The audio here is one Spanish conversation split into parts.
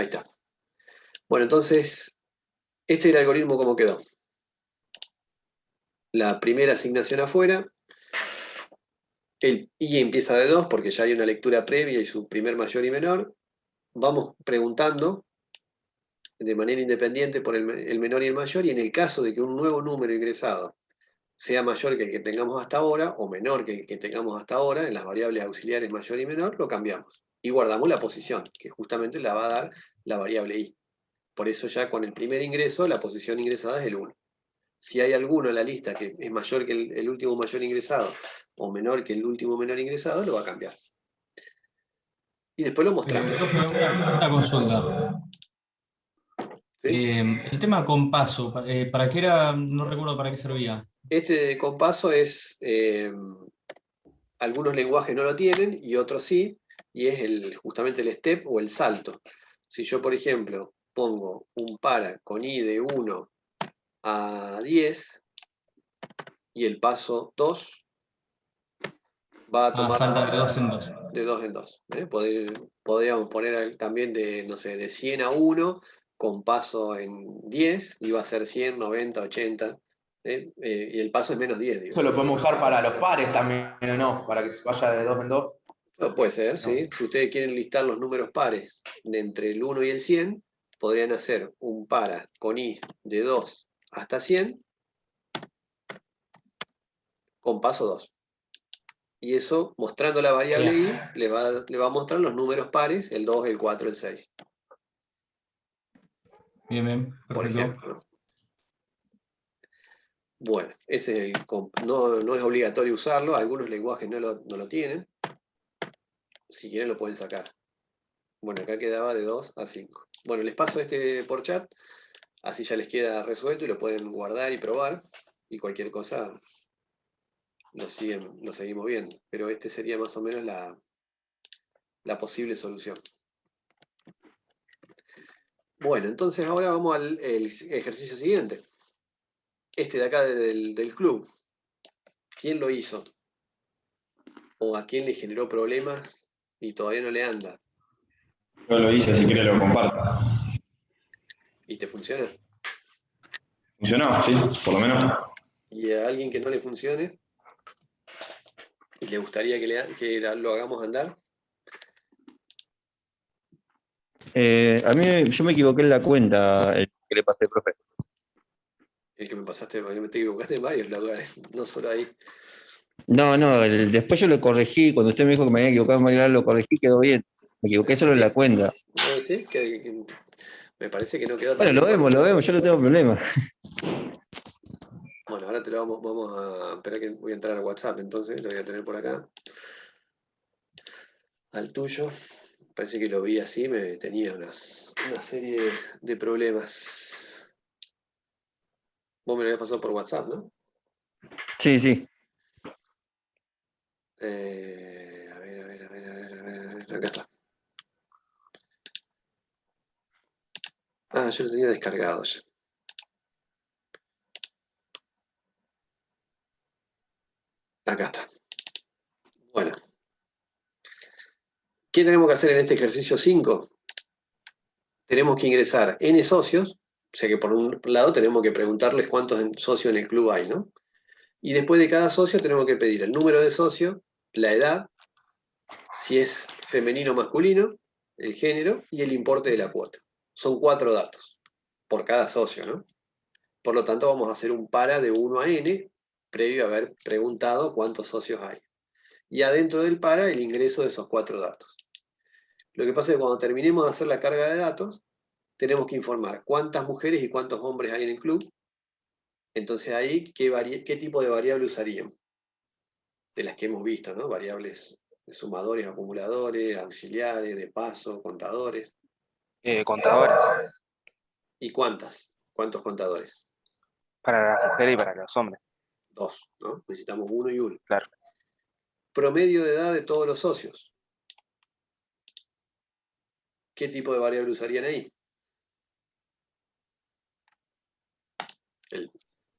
Ahí está. Bueno, entonces, este es el algoritmo como quedó. La primera asignación afuera, el I empieza de 2 porque ya hay una lectura previa y su primer mayor y menor. Vamos preguntando de manera independiente por el menor y el mayor, y en el caso de que un nuevo número ingresado sea mayor que el que tengamos hasta ahora, o menor que el que tengamos hasta ahora, en las variables auxiliares mayor y menor, lo cambiamos. Y guardamos la posición, que justamente la va a dar la variable i. Por eso ya con el primer ingreso, la posición ingresada es el 1. Si hay alguno en la lista que es mayor que el último mayor ingresado, o menor que el último menor ingresado, lo va a cambiar. Y después lo mostramos. Profe, una consulta. ¿Sí? El tema con paso, ¿para qué era? No recuerdo para qué servía. Este compaso es, algunos lenguajes no lo tienen y otros sí, y es justamente el step o el salto. Si yo, por ejemplo, pongo un para con i de 1 a 10 y el paso 2 va a tomar Salta de dos en dos. de 2 en 2. Podríamos poner también de, no sé, de 100 a 1 con paso en 10 y va a ser 100, 90, 80. Y el paso es menos 10, digo. Eso lo podemos usar para los pares también, ¿o no? Para que se vaya de 2 en 2. Puede ser, No. sí. Si ustedes quieren listar los números pares de entre el 1 y el 100, podrían hacer un para con i de 2 hasta 100 con paso 2. Y eso, mostrando la variable i, le va a mostrar los números pares, el 2, el 4, el 6. Bien, bien, Por perfecto. ejemplo. Bueno, ese es no es obligatorio usarlo, algunos lenguajes no lo tienen. Si quieren lo pueden sacar. Bueno, acá quedaba de 2 a 5. Bueno, les paso este por chat, así ya les queda resuelto y lo pueden guardar y probar. Y cualquier cosa lo seguimos viendo. Pero este sería más o menos la posible solución. Bueno, entonces ahora vamos al ejercicio siguiente. Este de acá del club. ¿Quién lo hizo? ¿O a quién le generó problemas y todavía no le anda? Yo lo hice, si quiere lo comparto. ¿Y te funciona? ¿Funcionó? Sí, por lo menos. ¿Y a alguien que no le funcione y le gustaría que lo hagamos andar? A mí, yo me equivoqué en la cuenta que le pasé, profe. El que me pasaste, te equivocaste en varios lugares, no solo ahí. No, después yo lo corregí, cuando usted me dijo que me había equivocado en varios lados, lo corregí, quedó bien. Me equivoqué solo en la cuenta. ¿Sí? Me parece que no quedó tan Bueno, bien. lo vemos, yo no tengo problema. Bueno, ahora vamos a esperar que voy a entrar a WhatsApp, entonces lo voy a tener por acá. Al tuyo. Parece que lo vi así, me tenía una serie de problemas. Vos me lo habías pasado por WhatsApp, ¿no? Sí, sí. A ver, acá está. Ah, yo lo tenía descargado ya. Acá está. Bueno. ¿Qué tenemos que hacer en este ejercicio 5? Tenemos que ingresar N socios, o sea que por un lado tenemos que preguntarles cuántos socios en el club hay, ¿no? Y después de cada socio tenemos que pedir el número de socio, la edad, si es femenino o masculino, el género y el importe de la cuota. Son 4 datos por cada socio, ¿no? Por lo tanto, vamos a hacer un para de 1 a n, previo a haber preguntado cuántos socios hay. Y adentro del para, el ingreso de esos 4 datos. Lo que pasa es que cuando terminemos de hacer la carga de datos, tenemos que informar cuántas mujeres y cuántos hombres hay en el club. Entonces ahí, ¿qué tipo de variable usaríamos? De las que hemos visto, ¿no? Variables de sumadores, acumuladores, auxiliares, de paso, contadores. Contadores, ¿Y cuántas? ¿Cuántos contadores? para las mujeres y para los hombres, 2, ¿no? Necesitamos 1 y 1. claro. Promedio de edad de todos los socios. ¿Qué tipo de variable usarían ahí?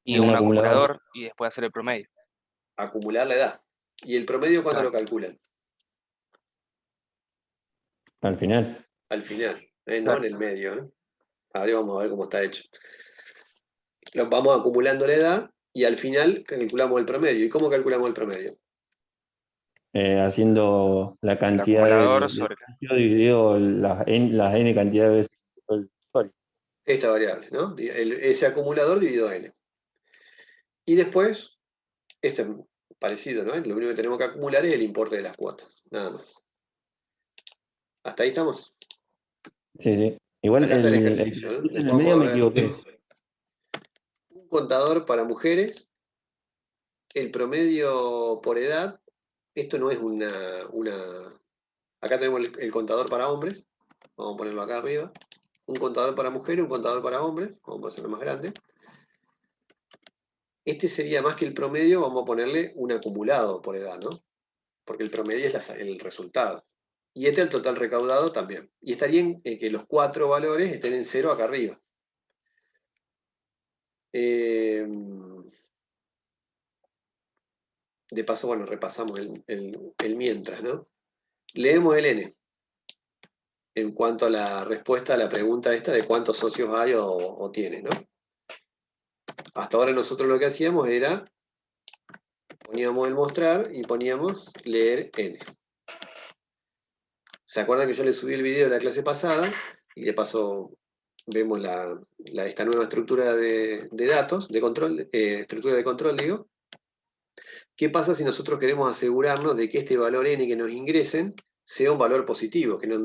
Y un acumulador y después hacer el promedio. Acumular la edad. ¿Y el promedio cuándo Claro. lo calculan? Al final. Al final. No Claro. en el medio. Ahora vamos a ver cómo está hecho. Vamos acumulando la edad y al final calculamos el promedio. ¿Y cómo calculamos el promedio? Haciendo la El cantidad acumulador del sobre. socio dividido las n cantidad de veces que usó el usuario. Esta variable, ¿no? Ese acumulador dividido a n. Y después, esto es parecido, ¿no? Lo único que tenemos que acumular es el importe de las cuotas, nada más. ¿Hasta ahí estamos? Sí, sí. Igual Acá está el el ejercicio, ¿no? en el Vamos medio a me ver. equivoqué. Un contador para mujeres, el promedio por edad, esto no es acá tenemos el contador para hombres, vamos a ponerlo acá arriba, un contador para mujeres, un contador para hombres, vamos a hacerlo más grande. Este sería más que el promedio, vamos a ponerle un acumulado por edad, ¿no? Porque el promedio es el resultado. Y este el total recaudado también. Y estaría en que los 4 valores estén en 0 acá arriba. De paso, bueno, repasamos el mientras, ¿no? Leemos el N en cuanto a la respuesta a la pregunta esta de cuántos socios hay o tiene, ¿no? Hasta ahora nosotros lo que hacíamos era, poníamos el mostrar y poníamos leer N. ¿Se acuerdan que yo les subí el video de la clase pasada? Y de paso vemos esta nueva estructura de datos, de control, estructura de control, digo. ¿Qué pasa si nosotros queremos asegurarnos de que este valor N que nos ingresen sea un valor positivo? Que nos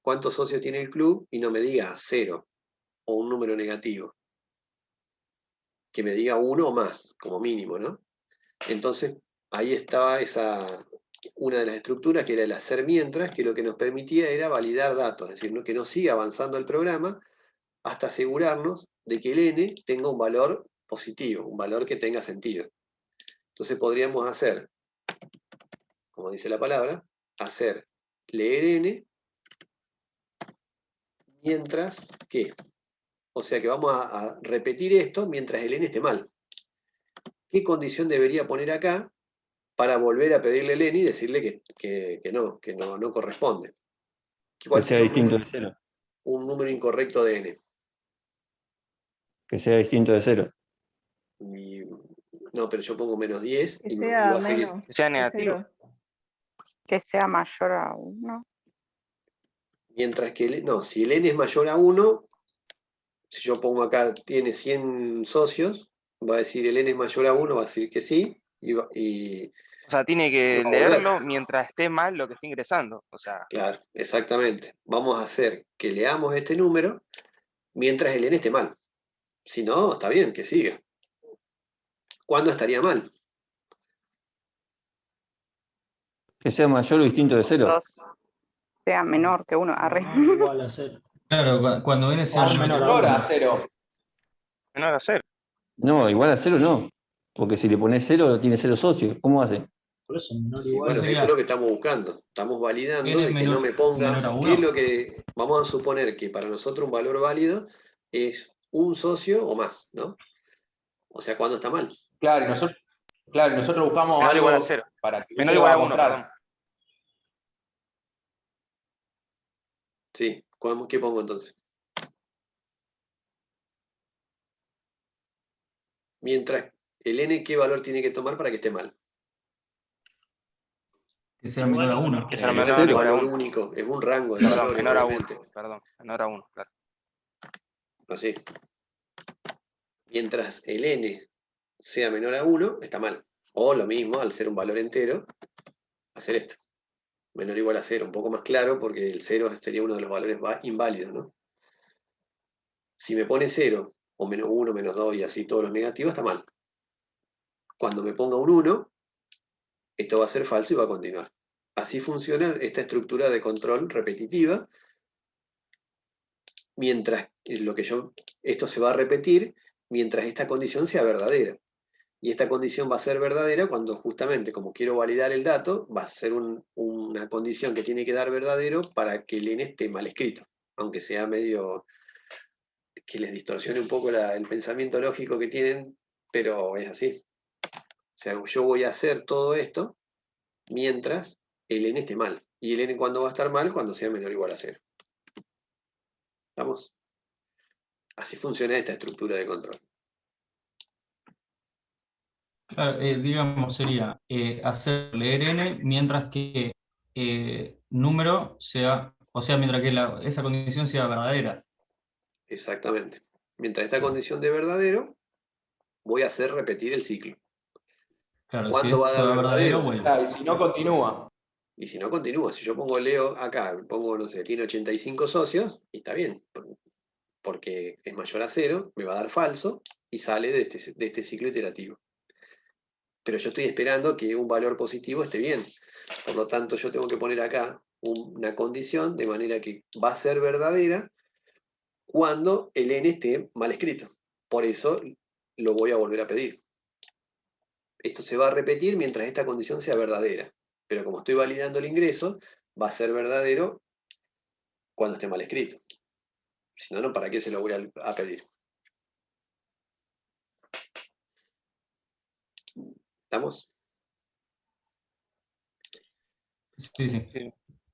cuántos socios tiene el club y no me diga 0 o un número negativo. Que me diga 1 o más, como mínimo, ¿no? Entonces, ahí estaba una de las estructuras que era el hacer mientras, que lo que nos permitía era validar datos, es decir, que no siga avanzando el programa hasta asegurarnos de que el N tenga un valor positivo, un valor que tenga sentido. Entonces podríamos hacer, como dice la palabra, hacer leer N mientras que. O sea que vamos a repetir esto mientras el N esté mal. ¿Qué condición debería poner acá para volver a pedirle el N y decirle que no corresponde? Que ¿Cuál sea sería distinto de 0. un número incorrecto de N? Que sea distinto de 0. No, pero yo pongo -10 Que y sea va a seguir. menos Que sea que negativo. 0. Que sea mayor a 1. Mientras que, no, si el N es mayor a 1, si yo pongo acá, tiene 100 socios, va a decir el N es mayor a 1, va a decir que sí, y O sea, tiene que va a volver. leerlo mientras esté mal lo que esté ingresando. O sea, Claro, exactamente. Vamos a hacer que leamos este número mientras el N esté mal. Si no, está bien, que siga. ¿Cuándo estaría mal? Que sea mayor o distinto de 0. 2 sea menor que 1. Arre. Igual a 0. Claro, cuando N sea menor que Menor a 1. 0. menor a 0. No, igual a 0 no. Porque si le pones 0, tiene 0 socios. ¿Cómo hace? Por eso menor Y igual. bueno, sería eso es lo que estamos buscando. Estamos validando N de que no me menor ponga. a ¿Qué es 1. lo que vamos a suponer que para nosotros un valor válido es un socio o más, ¿no? O sea, ¿cuándo está mal? Claro, nosotros buscamos Menor o algo igual a 0. para que Menor le o va igual a a 1, mostrar. perdón. Sí, ¿qué pongo entonces? Mientras el N, ¿qué valor tiene que tomar para que esté mal? Que sea menor a 1. Que sea No es menor o un igual a valor 1. único, es un rango de Perdón, valores, menor a 1. obviamente. Perdón, menor a 1, claro. Así. Mientras el N sea menor a 1, está mal. O lo mismo, al ser un valor entero, hacer esto. Menor o igual a 0, un poco más claro, porque el 0 sería uno de los valores inválidos, ¿no? Si me pone 0, o -1, -2, y así todos los negativos, está mal. Cuando me ponga un 1, esto va a ser falso y va a continuar. Así funciona esta estructura de control repetitiva, mientras esto se va a repetir mientras esta condición sea verdadera. Y esta condición va a ser verdadera cuando justamente, como quiero validar el dato, va a ser una condición que tiene que dar verdadero para que el N esté mal escrito, aunque sea medio que les distorsione un poco el pensamiento lógico que tienen, pero es así. O sea, yo voy a hacer todo esto mientras el N esté mal. ¿Y el N cuándo va a estar mal? Cuando sea menor o igual a 0. ¿Estamos? Así funciona esta estructura de control. Claro, digamos, sería hacer leer n mientras que número sea, o sea, mientras que esa condición sea verdadera. Exactamente. Mientras esta condición de verdadero, voy a hacer repetir el ciclo. Claro, si ¿Cuándo va a dar esto es verdadero, verdadero? vuelve. Claro, y si no, continúa. Y si no, continúa. Si yo pongo Leo acá, pongo, no sé, tiene 85 socios, y está bien, porque es mayor a 0, me va a dar falso, y sale de este ciclo iterativo. Pero yo estoy esperando que un valor positivo esté bien. Por lo tanto, yo tengo que poner acá una condición de manera que va a ser verdadera cuando el n esté mal escrito. Por eso lo voy a volver a pedir. Esto se va a repetir mientras esta condición sea verdadera. Pero como estoy validando el ingreso, va a ser verdadero cuando esté mal escrito. Si no, ¿para qué se lo voy a pedir? ¿Estamos? Sí, sí. Sí.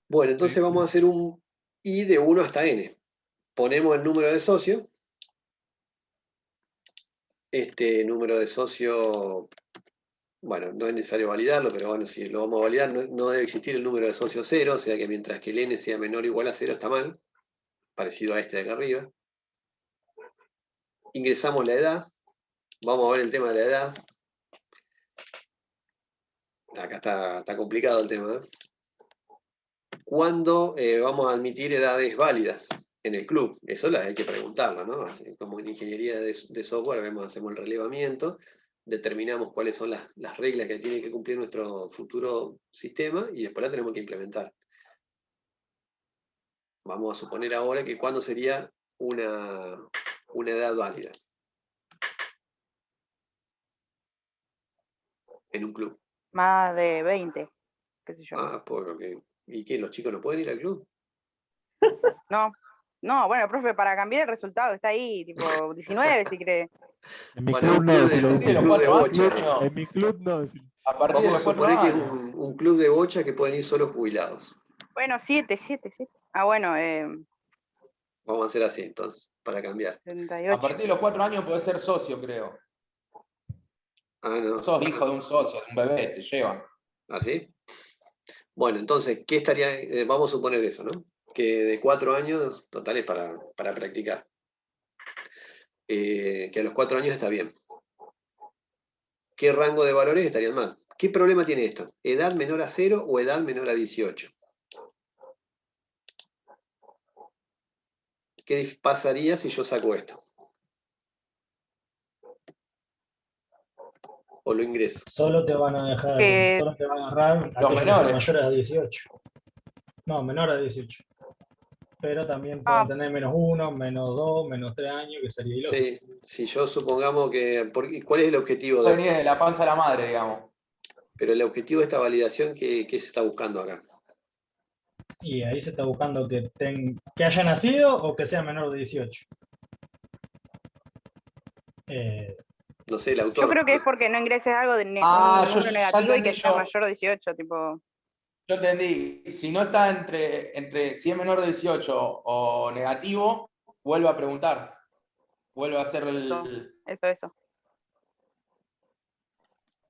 Bueno, entonces vamos a hacer un i de 1 hasta n. Ponemos el número de socio. Este número de socio, bueno, no es necesario validarlo, pero bueno, si lo vamos a validar, no debe existir el número de socio 0, o sea que mientras que el n sea menor o igual a 0 está mal, parecido a este de acá arriba. Ingresamos la edad. Vamos a ver el tema de la edad. Acá está complicado el tema, ¿eh? ¿Cuándo vamos a admitir edades válidas en el club? Eso hay que preguntarlo, ¿no? Como en ingeniería de software hacemos el relevamiento, determinamos cuáles son las reglas que tiene que cumplir nuestro futuro sistema y después la tenemos que implementar. Vamos a suponer ahora que cuándo sería una edad válida en un club. Más de 20, qué sé yo. Ah, ¿y qué? ¿Los chicos no pueden ir al club? No, bueno, profe, para cambiar el resultado está ahí, tipo 19 si cree. En mi Bueno, club un no, club si de, lo un A partir de los club de 4 bocha. años. En mi club no. A partir de Vamos a los 4 suponer que es años. un club de bocha que pueden ir solo jubilados. Bueno, 7. Ah, bueno, Vamos a hacer así entonces, para cambiar. A 78. partir de los 4 años podés ser socio, creo. Ah, no. Sos hijo de un socio, de un bebé, te llevan. ¿Así? Bueno, entonces, ¿qué estaría? Vamos a suponer eso, ¿no? Que de 4 años, totales para practicar. Que a los 4 años está bien. ¿Qué rango de valores estarían mal? ¿Qué problema tiene esto? ¿Edad menor a 0 o edad menor a 18? ¿Qué pasaría si yo saco esto? O lo ingreso. Solo te van a dejar, solo te van a agarrar a Los aquellos que sean menores. mayores a 18. No, menor a 18. Pero también pueden tener -1, -2, -3 años, que sería ilógico. Sí, si yo supongamos que... ¿Cuál es el objetivo Pueden ir de la panza a la madre, digamos. Pero el objetivo de esta validación, ¿qué se está buscando acá? Y ahí se está buscando que haya nacido o que sea menor de 18. No sé, el autor... Yo creo que es porque no ingreses algo de un yo número ya negativo y que entendí sea yo. mayor de 18, tipo. Yo entendí. Si no está entre si es menor de 18 o negativo, vuelve a preguntar. Vuelve a hacer el... Eso.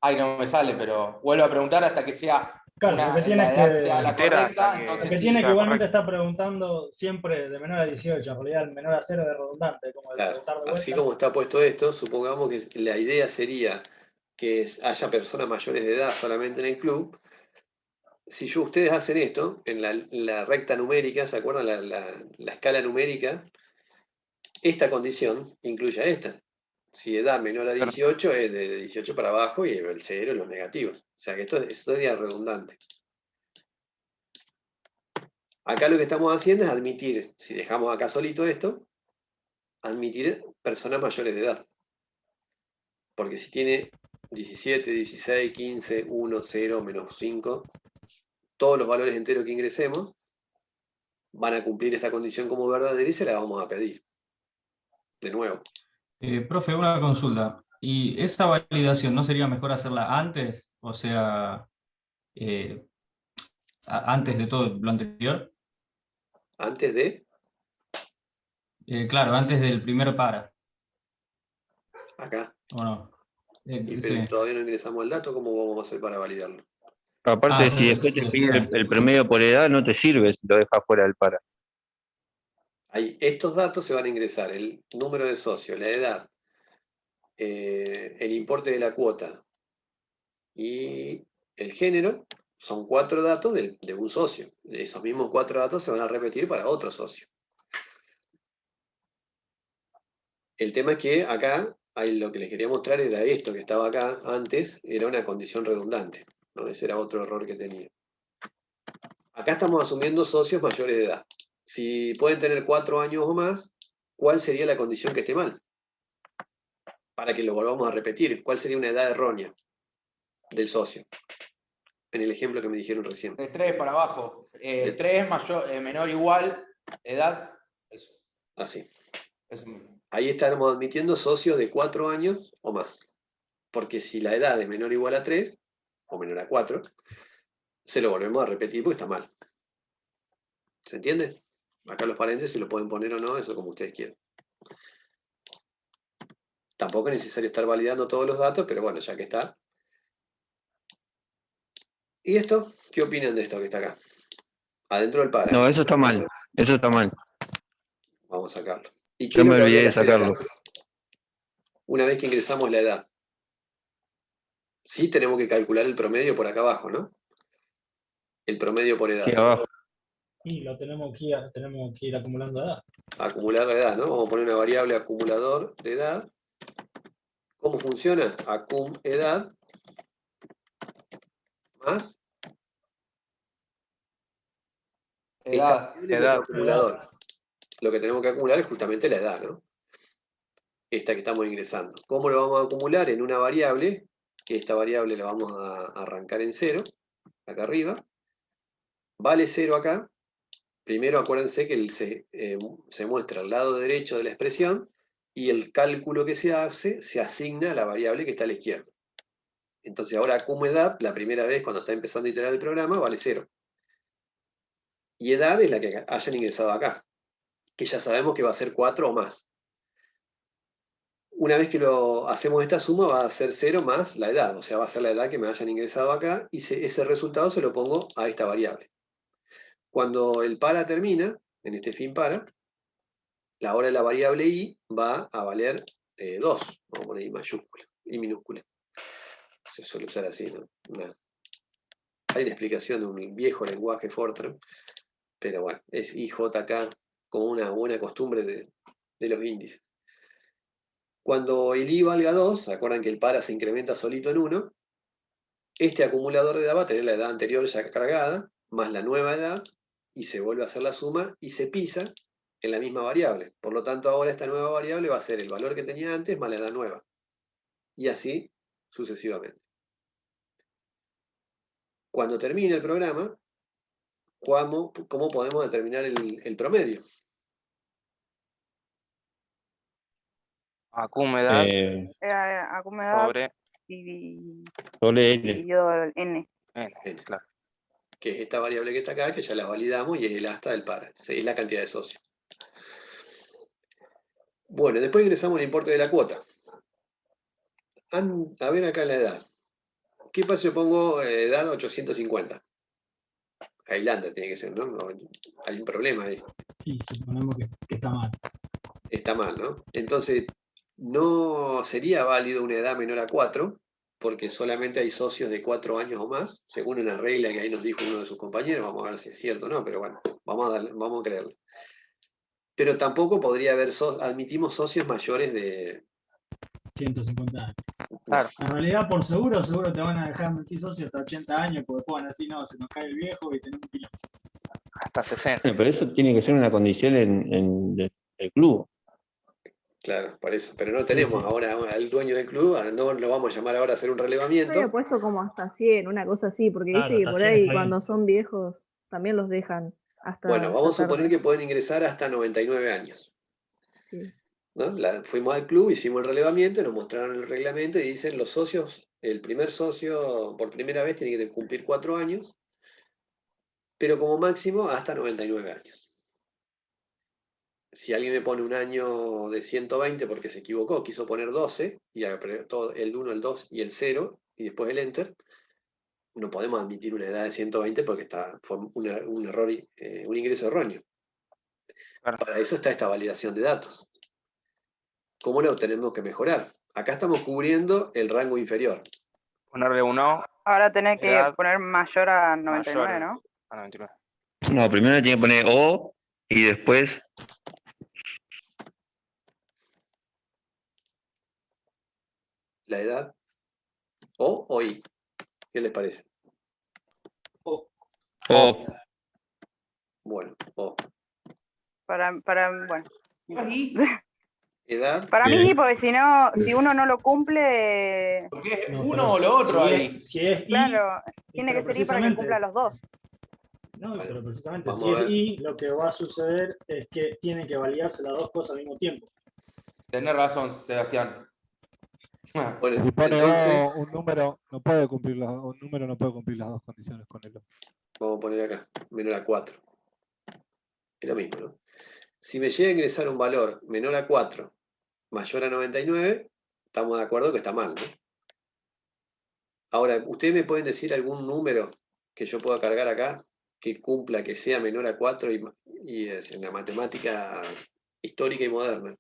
Ay, no me sale, pero vuelve a preguntar hasta que sea Claro, lo que tiene la es edad que- sea la Entera hasta correcta. que- Entonces Lo que sí. tiene que sea igualmente correcto. está preguntando siempre de menor a 18. En realidad, el menor a 0 es redundante, como el Claro, preguntar de así vuelta. como está puesto esto, supongamos que la idea sería que haya personas mayores de edad solamente en el club. Si ustedes hacen esto, en la recta numérica, ¿se acuerdan la escala numérica? Esta condición incluye a esta. Si edad menor a 18 es de 18 para abajo y el 0 los negativos. O sea que esto sería redundante. Acá lo que estamos haciendo es admitir, si dejamos acá solito esto, admitir personas mayores de edad. Porque si tiene 17, 16, 15, 1, 0, menos 5, todos los valores enteros que ingresemos van a cumplir esta condición como verdadera y se la vamos a pedir. De nuevo. Profe, una consulta. ¿Y esa validación no sería mejor hacerla antes? O sea, antes de todo lo anterior. Antes de... Claro, antes del primer para, Acá. ¿o no? Y Sí. pero todavía no ingresamos el dato, ¿cómo vamos a hacer para validarlo? Aparte, si después te pide el promedio por edad, no te sirve si lo dejas fuera del para. Ahí, estos datos se van a ingresar, el número de socios, la edad, el importe de la cuota y el género, son 4 datos de un socio. Esos mismos 4 datos se van a repetir para otro socio. El tema es que acá, lo que les quería mostrar era esto que estaba acá antes, era una condición redundante, ¿no? Ese era otro error que tenía. Acá estamos asumiendo socios mayores de edad. Si pueden tener 4 años o más, ¿cuál sería la condición que esté mal? Para que lo volvamos a repetir, ¿cuál sería una edad errónea del socio? En el ejemplo que me dijeron recién. De 3 para abajo. 3 mayor, menor o igual, edad, eso. Así. Eso mismo. Ahí estamos admitiendo socios de 4 años o más. Porque si la edad es menor o igual a 3, o menor a 4, se lo volvemos a repetir porque está mal. ¿Se entiende? Acá los paréntesis lo pueden poner o no, eso como ustedes quieran. Tampoco es necesario estar validando todos los datos, pero bueno, ya que está. ¿Y esto? ¿Qué opinan de esto que está acá? Adentro del para. No, eso está mal. Eso está mal. Vamos a sacarlo. ¿Y qué Yo es lo me que habría olvidé que de hacer sacarlo. acá? Una vez que ingresamos la edad. Sí tenemos que calcular el promedio por acá abajo, ¿no? El promedio por edad. Aquí abajo. Y lo tenemos que ir acumulando edad. Acumular la edad, ¿no? Vamos a poner una variable acumulador de edad. ¿Cómo funciona? Acum edad más Edad. esta variable es nuestro Edad. acumulador. Lo que tenemos que acumular es justamente la edad, ¿no? Esta que estamos ingresando. ¿Cómo lo vamos a acumular? En una variable, que esta variable la vamos a arrancar en 0, acá arriba. Vale 0 acá. Primero acuérdense que se muestra al lado derecho de la expresión y el cálculo que se hace se asigna a la variable que está a la izquierda. Entonces ahora cum edad, la primera vez cuando está empezando a iterar el programa, vale 0. Y edad es la que hayan ingresado acá, que ya sabemos que va a ser 4 o más. Una vez que lo hacemos esta suma va a ser 0 más la edad, o sea, va a ser la edad que me hayan ingresado acá y ese resultado se lo pongo a esta variable. Cuando el para termina, en este fin para, la hora de la variable i va a valer 2. Vamos a poner i mayúscula, i minúscula. Se suele usar así, ¿no? Hay una explicación de un viejo lenguaje Fortran, pero bueno, es IJK como una buena costumbre de los índices. Cuando el i valga 2, ¿se acuerdan que el para se incrementa solito en 1? Este acumulador de edad va a tener la edad anterior ya cargada, más la nueva edad, y se vuelve a hacer la suma y se pisa en la misma variable. Por lo tanto, ahora esta nueva variable va a ser el valor que tenía antes más la edad nueva. Y así sucesivamente. Cuando termine el programa, ¿cómo podemos determinar el promedio? Acum edad Acumulado sobre Doble N. dividido n. n, claro. Que es esta variable que está acá, que ya la validamos y es el hasta del para. Es la cantidad de socios. Bueno, después ingresamos el importe de la cuota. A ver acá la edad. ¿Qué pasa si yo pongo edad 850? Highlander tiene que ser, ¿no? Hay un problema ahí. Y suponemos que está mal. Está mal, ¿no? Entonces, no sería válido una edad menor a 4, porque solamente hay socios de 4 años o más, según una regla que ahí nos dijo uno de sus compañeros. Vamos a ver si es cierto o no, pero bueno, vamos a creerle. Pero tampoco podría haber, admitimos socios mayores de 150 años. Claro. En realidad, por seguro te van a dejar mentir socios hasta 80 años, porque después van a decir, no, se nos cae el viejo y tenemos un kilo. Hasta 60. Bueno, pero eso tiene que ser una condición del club. Claro, por eso. Pero no tenemos sí. ahora al dueño del club, no lo vamos a llamar ahora a hacer un Yo relevamiento. había puesto como hasta 100, una cosa así, porque Claro, viste que hasta por 100 ahí está bien. cuando son viejos también los dejan hasta Bueno, vamos a suponer tarde. que pueden ingresar hasta 99 años. Sí. ¿No? Fuimos al club, hicimos el relevamiento, nos mostraron el reglamento y dicen los socios, el primer socio por primera vez tiene que cumplir 4 años, pero como máximo hasta 99 años. Si alguien me pone un año de 120 porque se equivocó, quiso poner 12, y todo el 1, el 2 y el 0, y después el enter, no podemos admitir una edad de 120 porque fue un error, un ingreso erróneo. Claro. Para eso está esta validación de datos. ¿Cómo lo tenemos que mejorar? Acá estamos cubriendo el rango inferior. Ponerle 1 Ahora tenés que Edad poner mayor a 99, mayor ¿no? a 99. No, primero le tiene que poner O y después La edad, o I. ¿Qué les parece? O. O. Bueno, O. Bueno. Ahí, Edad, Para mí, Bien. porque si no, si uno no lo cumple, porque es No, uno pero o lo otro si ahí. si es I, claro, tiene pero que ser I para que precisamente, cumpla los dos. no, Bueno, pero precisamente vamos si a es ver. I, lo que va a suceder es que tienen que validarse las dos cosas al mismo tiempo. Tenés razón, Sebastián. Bueno, Si pone entonces, O, un número no puede cumplir un número no puede cumplir las dos condiciones con el O. vamos a poner acá, menor a 4. Es lo mismo, ¿no? Si me llega a ingresar un valor menor a 4, mayor a 99, estamos de acuerdo que está mal, ¿no? Ahora, ¿ustedes me pueden decir algún número que yo pueda cargar acá que cumpla, que sea menor a 4 y es en la matemática histórica y moderna?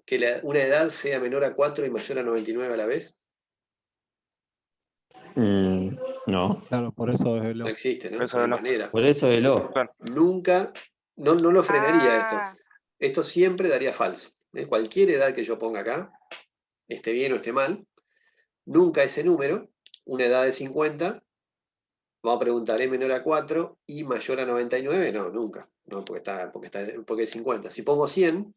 Que una edad sea menor a 4 y mayor a 99 a la vez. No. Claro, por eso es el No O. existe, ¿no? Eso No hay no. manera. Por eso el O. Claro. Nunca, no lo frenaría esto. Ah, Esto siempre daría falso. Cualquier edad que yo ponga acá, esté bien o esté mal, nunca ese número, una edad de 50, vamos a preguntar, ¿es menor a 4 y mayor a 99? No, nunca. No, porque es 50. Si pongo 100,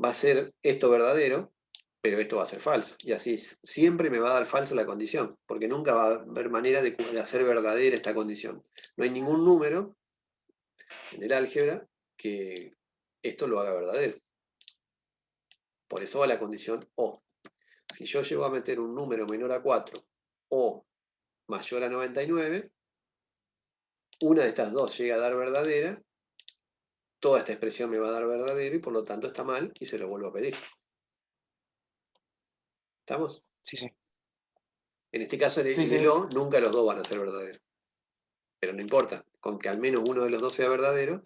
va a ser esto verdadero, pero esto va a ser falso. Y así siempre me va a dar falso la condición, porque nunca va a haber manera de hacer verdadera esta condición. No hay ningún número en el álgebra que esto lo haga verdadero. Por eso va la condición O. Si yo llego a meter un número menor a 4 o mayor a 99, una de estas dos llega a dar verdadera, toda esta expresión me va a dar verdadero y por lo tanto está mal y se lo vuelvo a pedir. ¿Estamos? Sí, sí. En este caso, en Sí, el sí. O, nunca los dos van a ser verdaderos. Pero no importa, con que al menos uno de los dos sea verdadero,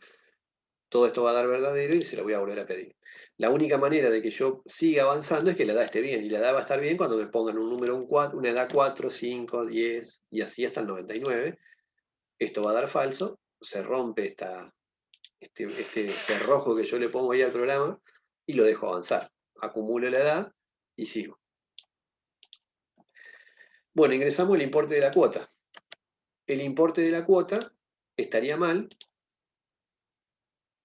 todo esto va a dar verdadero y se lo voy a volver a pedir. La única manera de que yo siga avanzando es que la edad esté bien, y la edad va a estar bien cuando me pongan un número, una edad 4, 5, 10, y así hasta el 99. Esto va a dar falso, se rompe este cerrojo que yo le pongo ahí al programa, y lo dejo avanzar. Acumulo la edad y sigo. Bueno, ingresamos el importe de la cuota. El importe de la cuota estaría mal,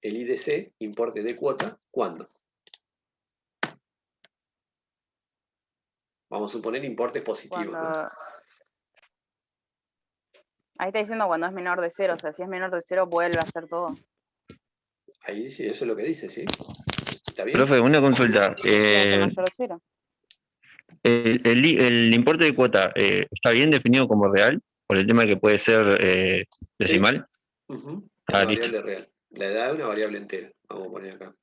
el IDC, importe de cuota, ¿cuándo? Vamos a suponer importes positivos, ¿no? cuando. Ahí está diciendo cuando es menor de 0, o sea, si es menor de 0 vuelve a hacer todo. Ahí sí, eso es lo que dice, ¿sí? ¿Está bien? Profe, una consulta. Tiene que ser mayor de 0. El importe de cuota está bien definido como real, por el tema de que puede ser decimal. Ujú, Ah, una listo. variable real. La edad es una variable entera. Vamos a poner acá.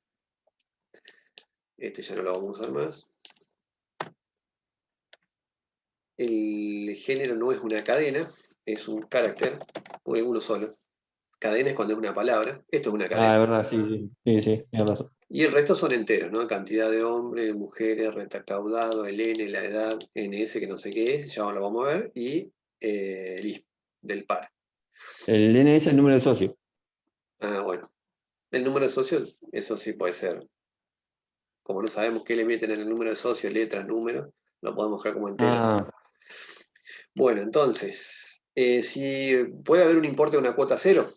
Este ya no lo vamos a usar más. El género no es una cadena, es un carácter, o es uno solo. Cadena es cuando es una palabra. Esto es una Ah, cadena. es verdad, sí, tienes razón. Y el resto son enteros, ¿no? Cantidad de hombres, mujeres, retacaudado, el N, la edad, NS, que no sé qué es, ya lo vamos a ver, y el I, del par. El DNS es el número de socio. Ah, bueno. El número de socios, eso sí puede ser. Como no sabemos qué le meten en el número de socios, letras, números, lo podemos dejar como entero. Ah, Bueno, entonces, si puede haber un importe de una cuota cero,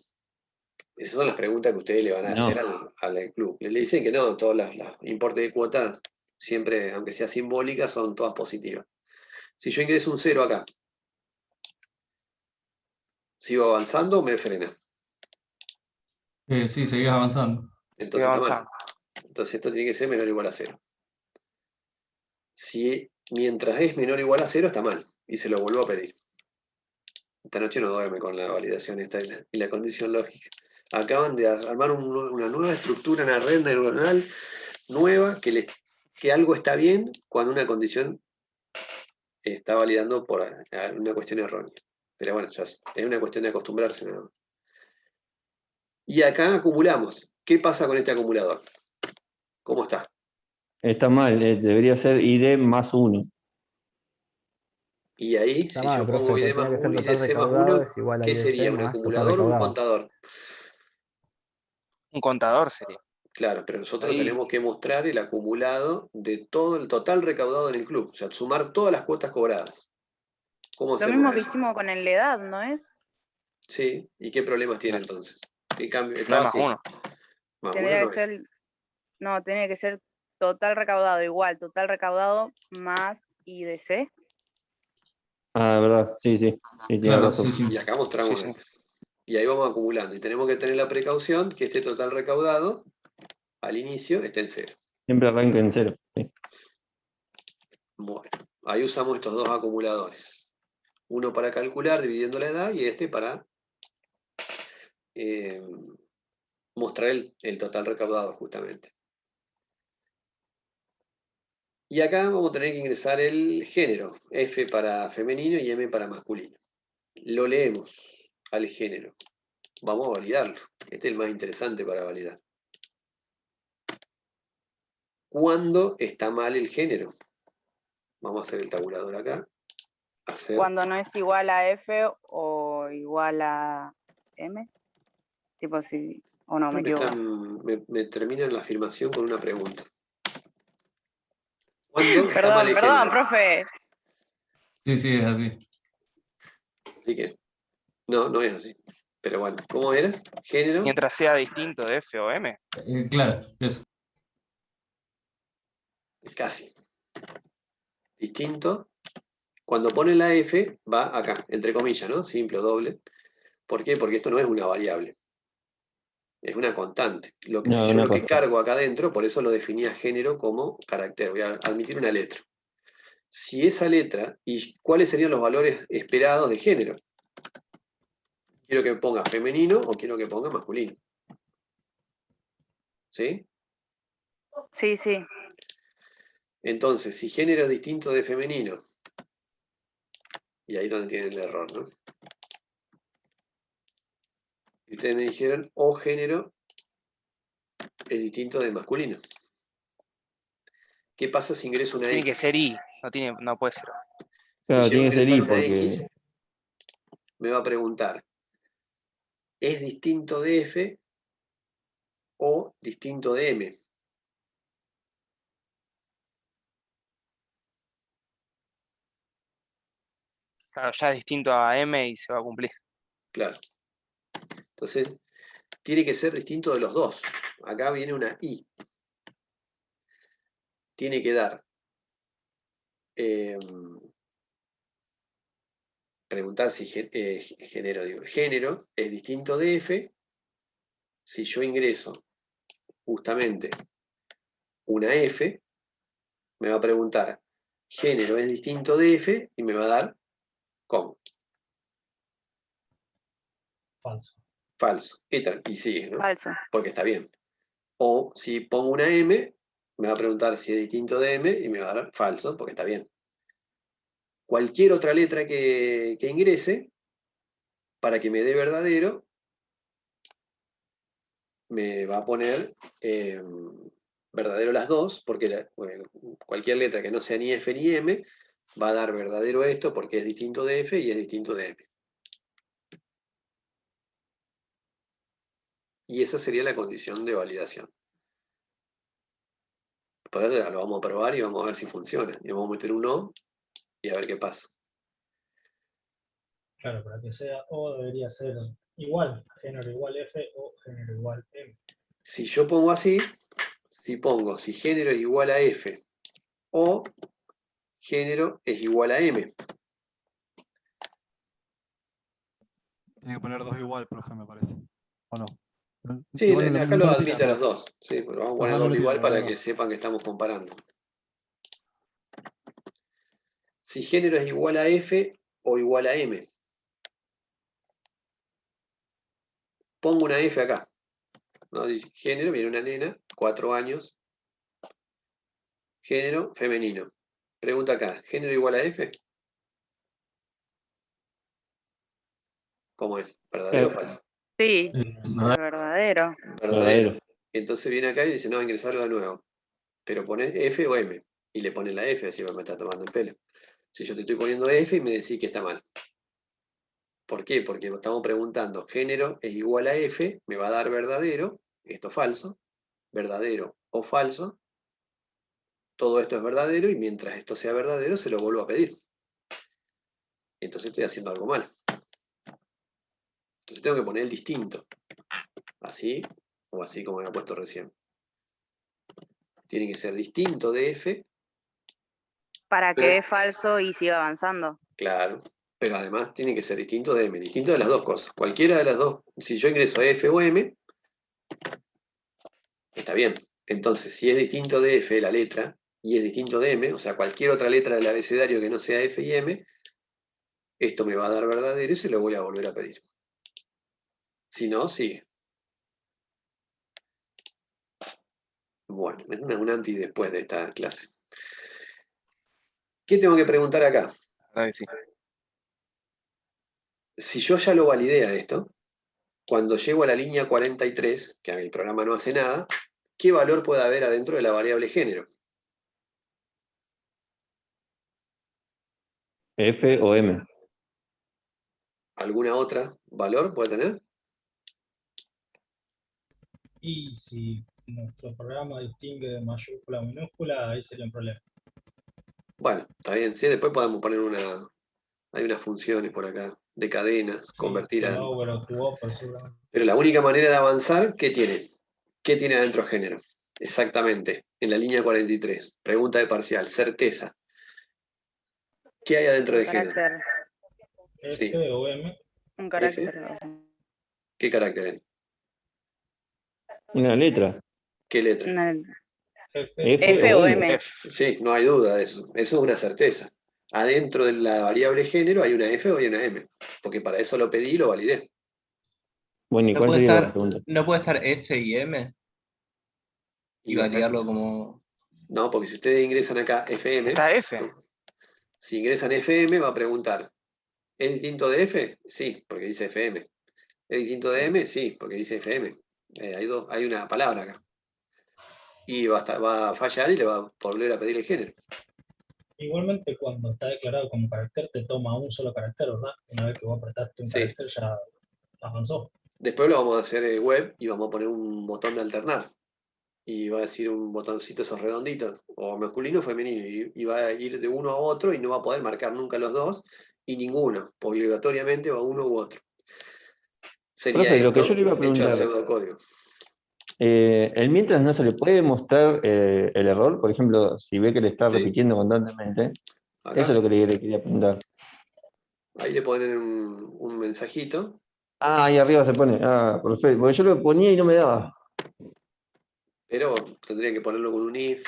esas son las preguntas que ustedes le van a no. hacer al club. Le dicen que no, todos los importes de cuota, siempre, aunque sea simbólica, son todas positivas. Si yo ingreso un cero acá, ¿sigo avanzando o me frena? Sí, seguís avanzando. Entonces está mal. avanzando. Entonces esto tiene que ser menor o igual a cero. Si mientras es menor o igual a cero, está mal. Y se lo vuelvo a pedir. Esta noche no duerme con la validación esta y la condición lógica. Acaban de armar una nueva estructura, una red neuronal nueva que algo está bien cuando una condición está validando por una cuestión errónea. Pero bueno, ya es una cuestión de acostumbrarse nada más. Y acá acumulamos. ¿Qué pasa con este acumulador? ¿Cómo está? Está mal, debería ser ID más 1. Y ahí, Está si mal, yo profe, pongo ID porque más tiene que ser 1 y total DC más recaudado 1, es igual a ¿qué IDC sería? ¿Un más total acumulador o un recaudado. contador? Un contador sería. Claro, pero nosotros Ahí. tenemos que mostrar el acumulado de todo el total recaudado en el club, o sea, sumar todas las cuotas cobradas. ¿Cómo Lo hacemos mismo que eso? hicimos con el edad, ¿no es? Sí, ¿y qué problemas tiene Claro. entonces? ¿Qué cambio? No Estaba es más así. uno. Más uno Tendría no que es. ser, no, tenía que ser total recaudado igual, total recaudado más IDC. Ah, verdad, sí, sí. Sí, tiene Claro, razón. sí, sí. Y acá mostramos Sí, sí. esto. Y ahí vamos acumulando. Y tenemos que tener la precaución que este total recaudado, al inicio, esté en 0. Siempre arranca en 0. Sí. Bueno, ahí usamos estos dos acumuladores. Uno para calcular dividiendo la edad y este para mostrar el total recaudado justamente. Y acá vamos a tener que ingresar el género, F para femenino y M para masculino. Lo leemos al género. Vamos a validarlo. Este es el más interesante para validar. ¿Cuándo está mal el género? Vamos a hacer el tabulador acá. Hacer. Cuando no es igual a F o igual a M. Tipo si, o no, me equivoco. Me terminan la afirmación con una pregunta. ¿Cuándo está mal Perdón, el perdón, género? profe. Sí, sí, es así. Así que, no es así. Pero bueno, ¿cómo era? Género. Mientras sea distinto de F o M. Claro, eso. Casi. Distinto. Cuando pone la F, va acá, entre comillas, ¿no? Simple o doble. ¿Por qué? Porque esto no es una variable. Es una constante. Lo que, No, si yo una lo que constante. cargo acá adentro, por eso lo definía género como carácter. Voy a admitir una letra. Si esa letra, ¿y cuáles serían los valores esperados de género? ¿Quiero que ponga femenino o quiero que ponga masculino? ¿Sí? Sí, sí. Entonces, si género es distinto de femenino, y ahí es donde tienen el error, ¿no? Y ustedes me dijeron, o género es distinto de masculino. ¿Qué pasa si ingreso una Tiene que X? ser I. No puede ser. Si Claro, llego a tiene que ser ingresar I una X, porque. me va a preguntar, ¿es distinto de F o distinto de M? Claro, ya es distinto a M y se va a cumplir. Claro. Entonces, tiene que ser distinto de los dos. Acá viene una I. Tiene que dar, preguntar si género es distinto de F. Si yo ingreso justamente una F, me va a preguntar, género es distinto de F, y me va a dar ¿cómo? Falso. Falso. Y sigue, ¿no? Falso. Porque está bien. O si pongo una M, me va a preguntar si es distinto de M y me va a dar falso, porque está bien. Cualquier otra letra que ingrese, para que me dé verdadero, me va a poner verdadero las dos, porque cualquier letra que no sea ni F ni M, va a dar verdadero esto, porque es distinto de F y es distinto de M. Y esa sería la condición de validación. Por ahora lo vamos a probar y vamos a ver si funciona. Y vamos a meter un O y a ver qué pasa. Claro, para que sea O debería ser igual, género igual F o género igual M. Si yo pongo así, si género es igual a F o género es igual a M. Tiene que poner dos igual, profe, me parece. ¿O no? Sí, Igual acá lo lo admite a los tira, dos. Sí, pero vamos a poner Ajá, no lo doble tira, igual la para verdad. que sepan que estamos comparando. Si género es igual a F o igual a M. pongo una F acá. ¿No? Dice, género, viene una nena, 4 años. Género femenino. Pregunta acá, ¿género igual a F? ¿Cómo es? ¿Verdadero o falso? Sí, ¿Verdad? verdadero. Verdadero. Entonces viene acá y dice, no, ingresarlo de nuevo. Pero pones F o M. Y le pones la F, así me está tomando el pelo. Si yo te estoy poniendo F y me decís que está mal. ¿Por qué? Porque estamos preguntando, género es igual a F, me va a dar verdadero, esto falso, verdadero o falso. Todo esto es verdadero y mientras esto sea verdadero se lo vuelvo a pedir. Entonces estoy haciendo algo mal. Entonces tengo que poner el distinto. Así o así como me ha puesto recién. Tiene que ser distinto de F. Para Pero- que dé falso y siga avanzando. Claro. Pero además tiene que ser distinto de M. Distinto de las dos cosas. Cualquiera de las dos. Si yo ingreso F o M, está bien. Entonces, si es distinto de F la letra y es distinto de M, o sea, cualquier otra letra del abecedario que no sea F y M, esto me va a dar verdadero y se lo voy a volver a pedir. Si no, sigue. Bueno, es un antes y después de esta clase. ¿Qué tengo que preguntar acá? verdad que sí. Si yo ya lo validé a esto, cuando llego a la línea 43, que el programa no hace nada, ¿qué valor puede haber adentro de la variable género? F o M. ¿Alguna otra valor puede tener? Y si nuestro programa distingue de mayúscula a minúscula, ahí sería un problema. Bueno, está bien. Sí, después podemos poner hay unas funciones por acá de cadenas, Sí, convertir to a... lower o to upper, seguramente. Pero la única manera de avanzar, ¿qué tiene? ¿Qué tiene adentro género? Exactamente, en la línea 43. Pregunta de parcial, certeza. ¿Qué hay adentro de género? Carácter. Sí. F o M. Un F. carácter. ¿Qué carácter es? Una letra. ¿Qué letra? Una- F, F o M. F. Sí, no hay duda de eso. Eso es una certeza. Adentro de la variable género hay una F o hay una M. Porque para eso lo pedí y lo validé. Bueno, ¿y ¿No cuál puede sería la estar, pregunta? no puede estar F y M y acá- validarlo como... No, porque si ustedes ingresan acá FM, Está F. si ingresan FM va a preguntar, ¿es distinto de F? Sí, porque dice FM. ¿Es distinto de M? Sí, porque dice FM. Hay una palabra acá. Y va a fallar y le va a volver a pedir el género. Igualmente, cuando está declarado como carácter, te toma un solo carácter, ¿verdad? Una vez que vos apretaste un Sí. carácter, ya avanzó. Después lo vamos a hacer web y vamos a poner un botón de alternar. Y va a decir un botoncito esos redonditos, o masculino o femenino, y va a ir de uno a otro y no va a poder marcar nunca los dos y ninguno. Obligatoriamente va uno u otro. Sería Profe, lo que yo esto le iba a hecho al preguntar, pseudocódigo. el mientras no se le puede mostrar el error, por ejemplo, si ve que le está Sí. repitiendo constantemente, Acá, eso es lo que le quería preguntar. ahí le ponen un mensajito. Ah, ahí arriba se pone. Ah, perfecto. Porque yo lo ponía y no me daba. Pero tendría que ponerlo con un if.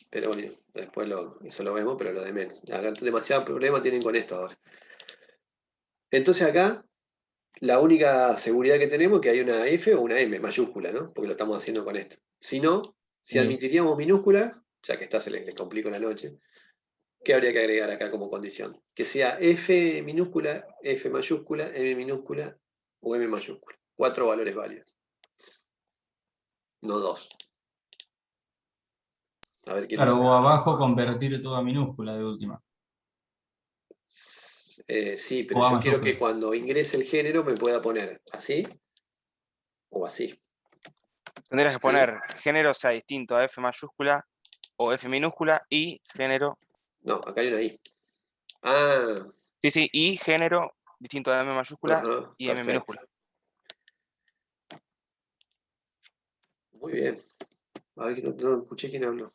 Pero bueno, después eso lo vemos, pero lo de menos. Acá demasiado problema tienen con esto ahora. Entonces acá, la única seguridad que tenemos es que hay una F o una M mayúscula, ¿no? Porque lo estamos haciendo con esto. Si no, si admitiríamos minúscula, ya que está, les complico la noche, ¿qué habría que agregar acá como condición? Que sea F minúscula, F mayúscula, M minúscula o M mayúscula. 4 valores válidos. No 2. A ver quién Claro, dice. o abajo convertir todo a minúscula de última. Sí, pero O a yo quiero mayúscula. que cuando ingrese el género me pueda poner así o así. Tendrías que Sí. poner género sea distinto a F mayúscula o F minúscula y género. No, acá hay una I. Ah, Sí, y género distinto a M mayúscula ajá, y M perfecto. minúscula. Muy bien. A ver, no escuché quién habló.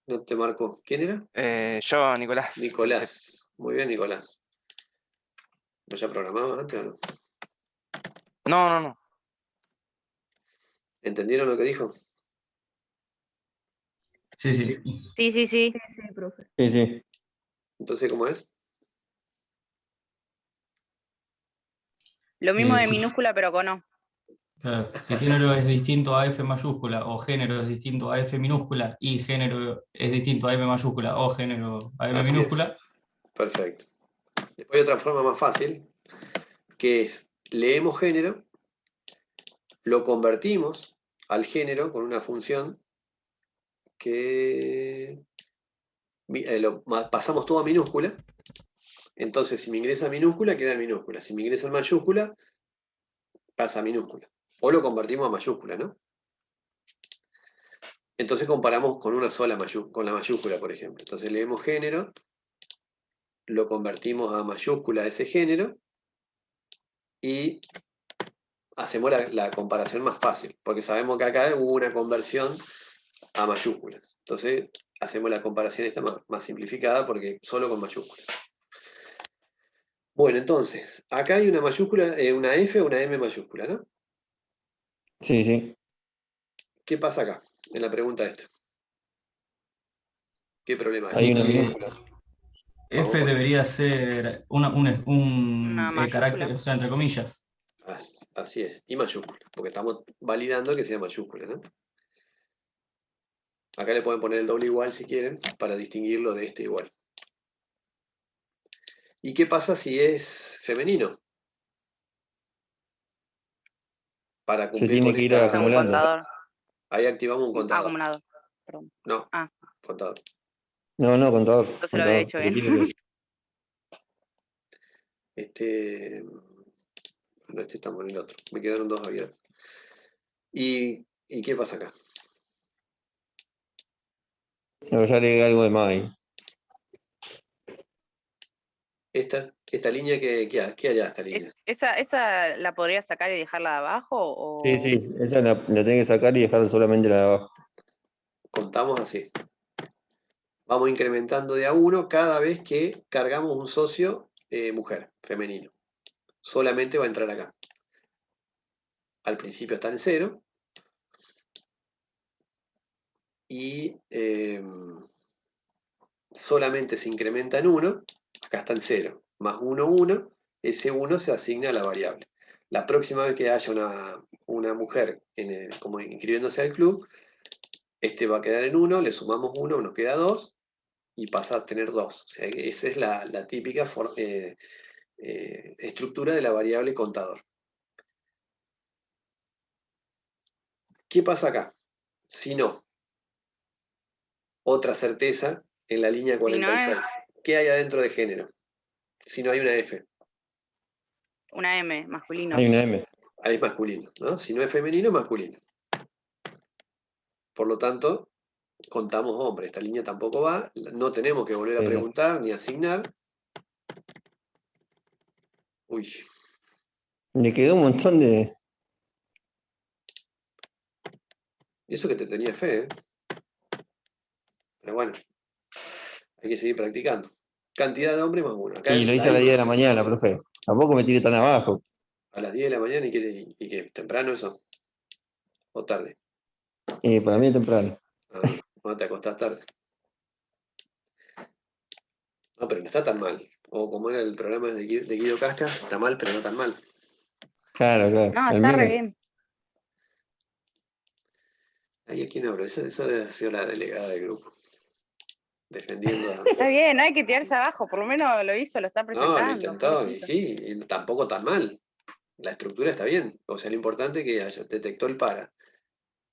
No te marcó. ¿Quién era? Yo, Nicolás. Nicolás. Muy bien, Nicolás. ¿Vos ya programabas antes o no? No. ¿Entendieron lo que dijo? Sí. Sí. Sí, profe. Sí, sí. Entonces, ¿cómo es? Lo mismo de Sí. minúscula, pero con O. Claro, si género es distinto a F mayúscula o género es distinto a F minúscula y género es distinto a M mayúscula o género a M Así es. minúscula. Perfecto. Después hay otra forma más fácil, que es, leemos género, lo convertimos al género con una función que pasamos todo a minúscula. Entonces, si me ingresa minúscula, queda en minúscula. Si me ingresa en mayúscula, pasa a minúscula. O lo convertimos a mayúscula, ¿no? Entonces comparamos con una sola con la mayúscula, por ejemplo. Entonces leemos género, lo convertimos a mayúscula ese género y hacemos la comparación más fácil, porque sabemos que acá hubo una conversión a mayúsculas. Entonces hacemos la comparación esta más simplificada porque solo con mayúsculas. Bueno, entonces, acá hay una mayúscula, una F o una M mayúscula, ¿no? Sí, sí. ¿Qué pasa acá? En la pregunta esta. ¿Qué problema hay? Hay una minúscula. F debería ser un Una carácter, mayúscula. o sea, entre comillas. Así es, y mayúscula, porque estamos validando que sea mayúscula, ¿no? Acá le pueden poner el doble igual si quieren, para distinguirlo de este igual. ¿Y qué pasa si es femenino? Para Se cumplir tiene con que ir esta... Un acumulando. contador. Ahí activamos un contador. Acumulador. Perdón. No, Ah. contador. No, no, contador. Entonces lo había hecho porque bien. tiene No, este estamos en el otro. Me quedaron dos abiertos. ¿Y qué pasa acá? No, ya agregué algo de más ahí. Esta línea, ¿qué haría esta línea? ¿Esa la podría sacar y dejarla de abajo? O... Sí, sí, esa la tengo que sacar y dejar solamente la de abajo. Contamos así. Vamos incrementando de a uno cada vez que cargamos un socio mujer, femenino. Solamente va a entrar acá. Al principio está en 0. Y solamente se incrementa en 1. Acá está en 0. Más 1, 1. Ese 1 se asigna a la variable. La próxima vez que haya una mujer como inscribiéndose al club, este va a quedar en 1, le sumamos 1, nos queda 2, y pasa a tener 2. O sea, esa es la típica estructura de la variable contador. ¿Qué pasa acá? Si no, otra certeza en la línea 46. ¿Qué hay adentro de género? Si no hay una F. Una M, masculino. Hay una M. Ahí es masculino, ¿no? Si no es femenino, es masculino. Por lo tanto, contamos hombres. Esta línea tampoco va. No tenemos que volver a preguntar ni asignar. Uy. Le quedó un montón de... Y eso que te tenía fe, ¿eh? Pero bueno, hay que seguir practicando. Cantidad de hombres más 1. Y lo hice a las 10 de la mañana, profe. Tampoco me tiré tan abajo. A las 10 de la mañana, ¿y qué? ¿Temprano eso? ¿O tarde? Para mí es temprano. No te acostás tarde. No, pero no está tan mal. O como era el programa de Guido Casca, está mal, pero no tan mal. Claro, claro. No, El está mío re bien. Ahí a quién hablo, esa debe haber sido la delegada del grupo. Defendiendo a... Está bien, no hay que tirarse abajo. Por lo menos lo hizo, lo está No, presentando. lo intentó, y sí, y tampoco tan mal. La estructura está bien. O sea, lo importante es que detectó el para.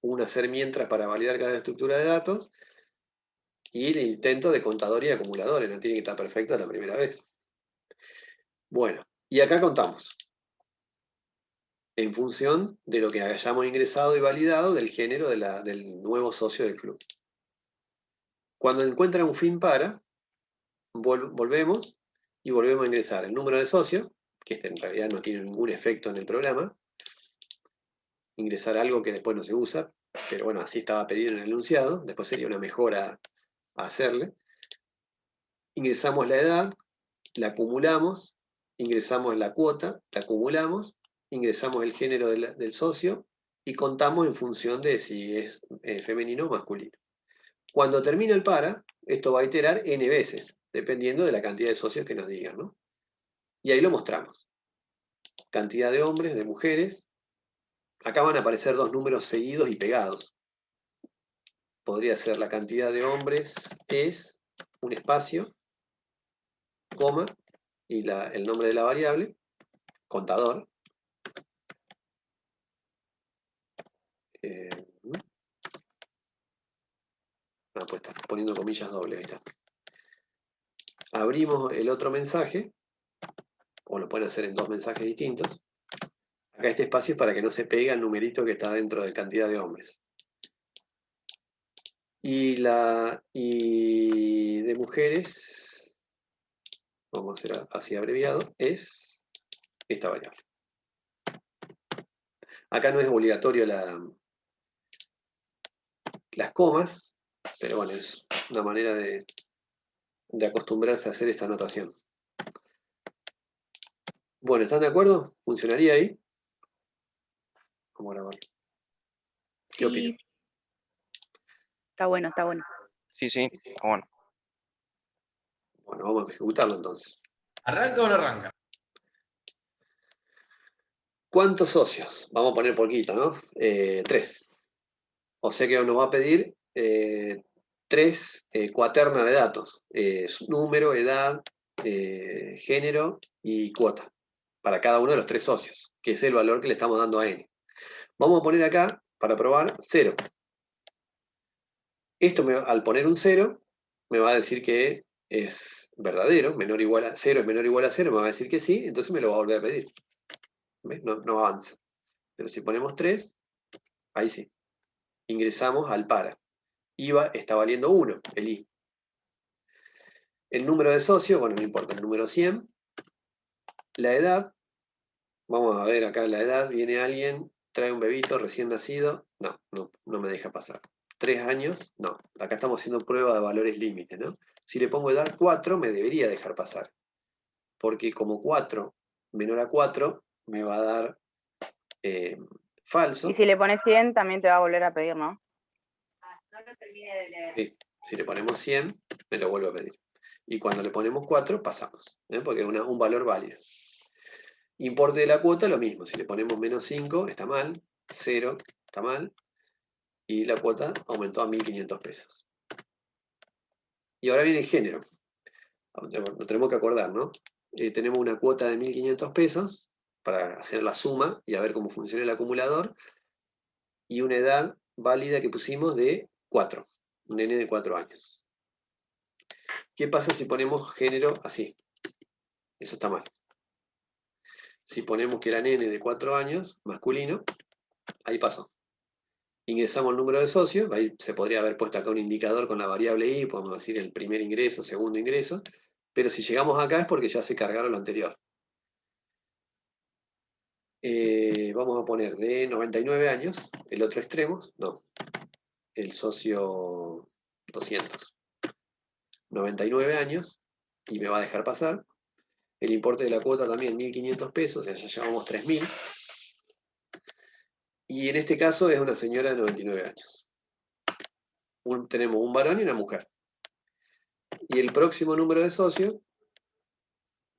Un hacer mientras para validar cada estructura de datos, y el intento de contador y acumuladores. No tiene que estar perfecto la primera vez. Bueno, y acá contamos. En función de lo que hayamos ingresado y validado del género del nuevo socio del club. Cuando encuentra un fin para, volvemos y volvemos a ingresar el número de socios, que este en realidad no tiene ningún efecto en el programa, ingresar algo que después no se usa, pero bueno, así estaba pedido en el enunciado, después sería una mejora a hacerle. Ingresamos la edad, la acumulamos, ingresamos la cuota, la acumulamos, ingresamos el género del socio y contamos en función de si es femenino o masculino. Cuando termina el para, esto va a iterar n veces, dependiendo de la cantidad de socios que nos digan, ¿no? Y ahí lo mostramos. Cantidad de hombres, de mujeres, Acá van a aparecer dos números seguidos y pegados. Podría ser la cantidad de hombres es un espacio, coma, y el nombre de la variable, contador. Pues está poniendo comillas dobles, ahí está. Abrimos el otro mensaje, o lo pueden hacer en dos mensajes distintos. Acá este espacio es para que no se pegue al numerito que está dentro de cantidad de hombres. Y de mujeres, vamos a hacer así abreviado, es esta variable. Acá no es obligatorio las comas, pero bueno, es una manera de acostumbrarse a hacer esta anotación. Bueno, ¿están de acuerdo? ¿Funcionaría ahí? Vamos a grabar. ¿Qué opinan? Está bueno, está bueno. Sí, sí, está bueno. Bueno, vamos a ejecutarlo entonces. ¿Arranca o no arranca? ¿Cuántos socios? Vamos a poner poquito, ¿no? 3. O sea que nos va a pedir 3 cuaternas de datos. Número, edad, género y cuota. Para cada uno de los 3 socios, que es el valor que le estamos dando a n. Vamos a poner acá, para probar, 0. Esto al poner un 0, me va a decir que es verdadero, 0 es menor o igual a 0, me va a decir que sí, entonces me lo va a volver a pedir. ¿Ves? No avanza. Pero si ponemos 3, ahí sí. Ingresamos al para. IVA está valiendo 1, el I. El número de socios, bueno, no importa, el número 100. La edad, vamos a ver acá la edad, viene alguien, trae un bebito recién nacido, no me deja pasar. 3 años, no. Acá estamos haciendo prueba de valores límite, ¿no? Si le pongo edad 4, me debería dejar pasar. Porque como 4 menor a 4, me va a dar falso. Y si le pones 100, también te va a volver a pedir, ¿no? Sí, si le ponemos 100, me lo vuelve a pedir. Y cuando le ponemos 4, pasamos, porque es un valor válido. Importe de la cuota, lo mismo. Si le ponemos menos 5, está mal. 0, está mal. Y la cuota aumentó a 1.500 pesos. Y ahora viene el género. Lo tenemos que acordar, ¿no? Tenemos una cuota de 1.500 pesos para hacer la suma y a ver cómo funciona el acumulador. Y una edad válida que pusimos de 4. Un nene de 4 años. ¿Qué pasa si ponemos género así? Eso está mal. Si ponemos que era nene de 4 años, masculino, ahí pasó. Ingresamos el número de socios, ahí se podría haber puesto acá un indicador con la variable i, podemos decir el primer ingreso, segundo ingreso, pero si llegamos acá es porque ya se cargaron lo anterior. Vamos a poner de 99 años, el otro extremo, no, el socio 200. 99 años, y me va a dejar pasar. El importe de la cuota también 1.500 pesos, o sea, ya llevamos 3.000. Y en este caso es una señora de 99 años. Tenemos un varón y una mujer. Y el próximo número de socio,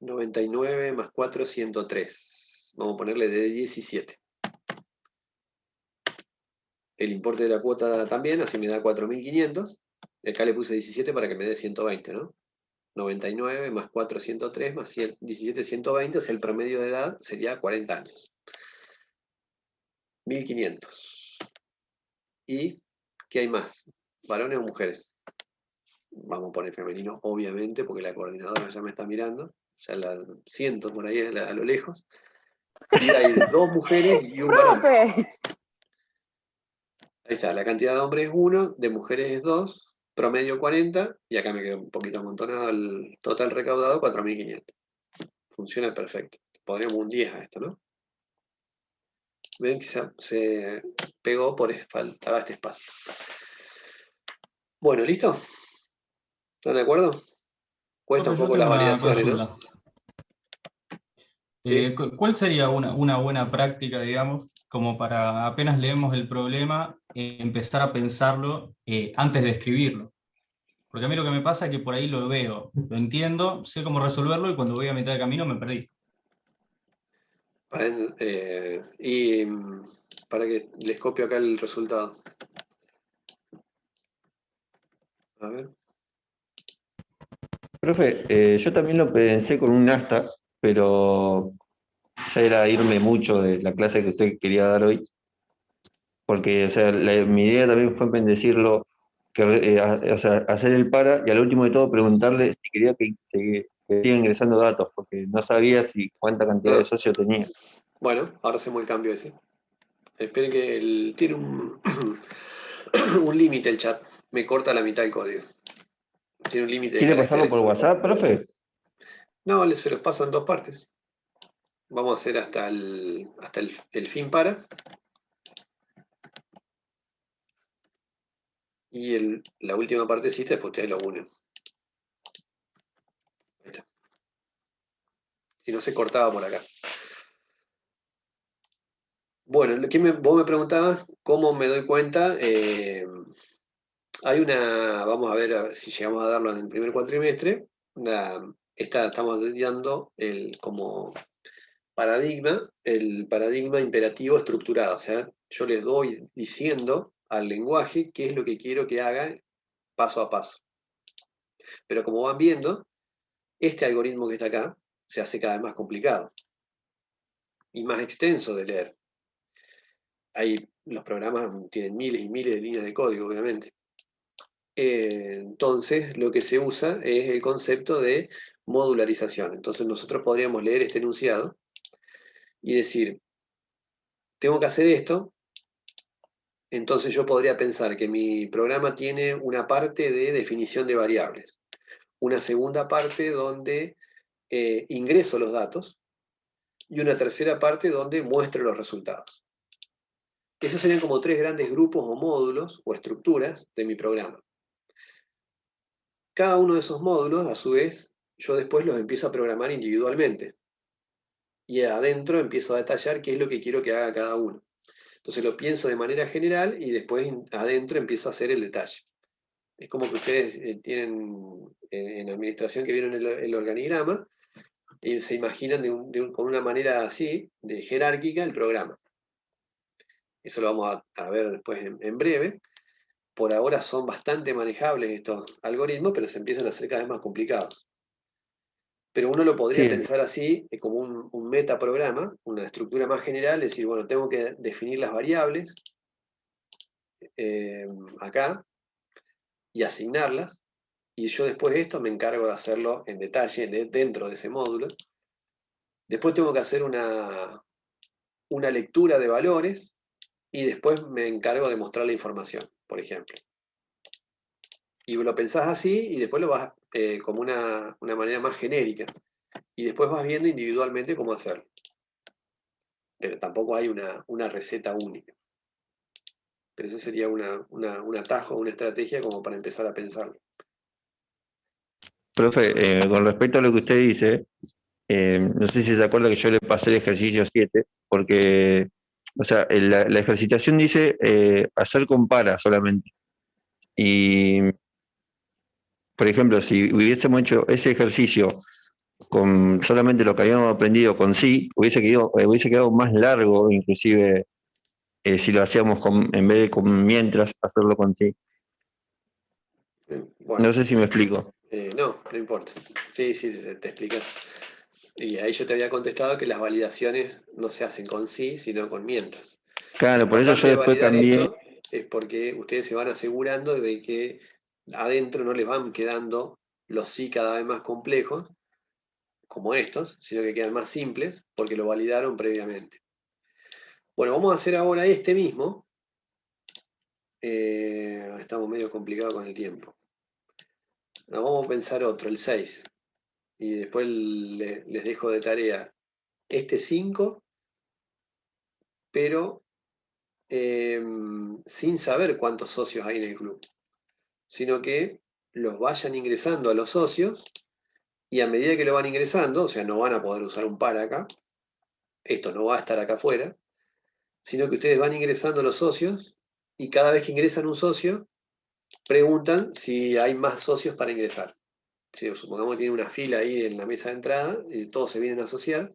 99 más 4, 103. Vamos a ponerle de 17. El importe de la cuota también, así me da 4.500. Acá le puse 17 para que me dé 120, ¿no? 99 más 4, 103 más 17, 120, o sea, el promedio de edad sería 40 años. 1.500. ¿Y qué hay más? ¿Varones o mujeres? Vamos a poner femenino, obviamente, porque la coordinadora ya me está mirando. Ya la siento por ahí a lo lejos. Y hay 2 mujeres y un varón. Ahí está, la cantidad de hombres es 1, de mujeres es 2, promedio 40, y acá me quedó un poquito amontonado el total recaudado, 4.500. Funciona perfecto. Podríamos un 10 a esto, ¿no? Ven que se pegó por faltaba este espacio. Bueno, ¿listo? ¿Están de acuerdo? Cuesta un poco las variaciones, ¿no? ¿Sí? ¿Cuál sería una buena práctica, digamos, como para apenas leemos el problema, empezar a pensarlo antes de escribirlo? Porque a mí lo que me pasa es que por ahí lo veo, lo entiendo, sé cómo resolverlo y cuando voy a mitad de camino me perdí. Para que les copio acá el resultado. A ver. Profe, yo también lo pensé con un hashtag, pero ya era irme mucho de la clase que usted quería dar hoy, porque o sea, mi idea también fue bendecirlo, o sea, hacer el para y al último de todo preguntarle si quería que siga ingresando datos, porque no sabía si cuánta cantidad de socios tenía. Bueno, ahora hacemos el cambio ese. Esperen que tiene un, un límite el chat. Me corta la mitad del código. Tiene un límite de ¿Quiere pasarlo caracteres. por WhatsApp, profe? No, se los paso en dos partes. Vamos a hacer hasta el fin para. Y la última partecita, después ustedes lo unen. Ahí está. Si no se cortaba por acá. Bueno, vos me preguntabas cómo me doy cuenta. Hay vamos a ver si llegamos a darlo en el primer cuatrimestre. Estamos dando como paradigma, el paradigma imperativo estructurado. O sea, yo les doy diciendo al lenguaje qué es lo que quiero que haga paso a paso. Pero como van viendo, este algoritmo que está acá se hace cada vez más complicado y más extenso de leer. Los programas tienen miles y miles de líneas de código, obviamente. Entonces, lo que se usa es el concepto de modularización. Entonces, nosotros podríamos leer este enunciado y decir, tengo que hacer esto, entonces yo podría pensar que mi programa tiene una parte de definición de variables, una segunda parte donde ingreso los datos y una tercera parte donde muestro los resultados. Esos serían como tres grandes grupos o módulos o estructuras de mi programa. Cada uno de esos módulos, a su vez, yo después los empiezo a programar individualmente. Y adentro empiezo a detallar qué es lo que quiero que haga cada uno. Entonces lo pienso de manera general y después adentro empiezo a hacer el detalle. Es como que ustedes tienen en administración que vieron el organigrama y se imaginan con una manera así, de jerárquica, el programa. Eso lo vamos a ver después en breve. Por ahora son bastante manejables estos algoritmos, pero se empiezan a hacer cada vez más complicados. Pero uno lo podría pensar así, como un metaprograma, una estructura más general, decir, bueno, tengo que definir las variables acá y asignarlas, y yo después de esto me encargo de hacerlo en detalle dentro de ese módulo. Después tengo que hacer una lectura de valores y después me encargo de mostrar la información, por ejemplo. Y lo pensás así y después lo vas como una manera más genérica. Y después vas viendo individualmente cómo hacerlo. Pero tampoco hay una receta única. Pero eso sería un atajo, una estrategia como para empezar a pensarlo. Profe, con respecto a lo que usted dice, no sé si se acuerda que yo le pasé el ejercicio 7, porque, o sea, la ejercitación dice hacer con para solamente. Y, por ejemplo, si hubiésemos hecho ese ejercicio con solamente lo que habíamos aprendido con sí, hubiese quedado más largo, inclusive, si lo hacíamos en vez de con mientras, hacerlo con sí. Bueno, No sé si me explico. no importa. Sí, te explicas. Y ahí yo te había contestado que las validaciones no se hacen con sí, sino con mientras. Claro, por eso yo De después validar cambié. esto es porque ustedes se van asegurando de que adentro no les van quedando los sí cada vez más complejos, como estos, sino que quedan más simples porque lo validaron previamente. Bueno, vamos a hacer ahora este mismo. Estamos medio complicados con el tiempo. Vamos a pensar otro, el 6. Y después les dejo de tarea este 5, pero sin saber cuántos socios hay en el club, sino que los vayan ingresando a los socios y a medida que lo van ingresando, o sea, no van a poder usar un par acá, esto no va a estar acá afuera, sino que ustedes van ingresando a los socios y cada vez que ingresan un socio, preguntan si hay más socios para ingresar. Si supongamos que tiene una fila ahí en la mesa de entrada y todos se vienen a asociar,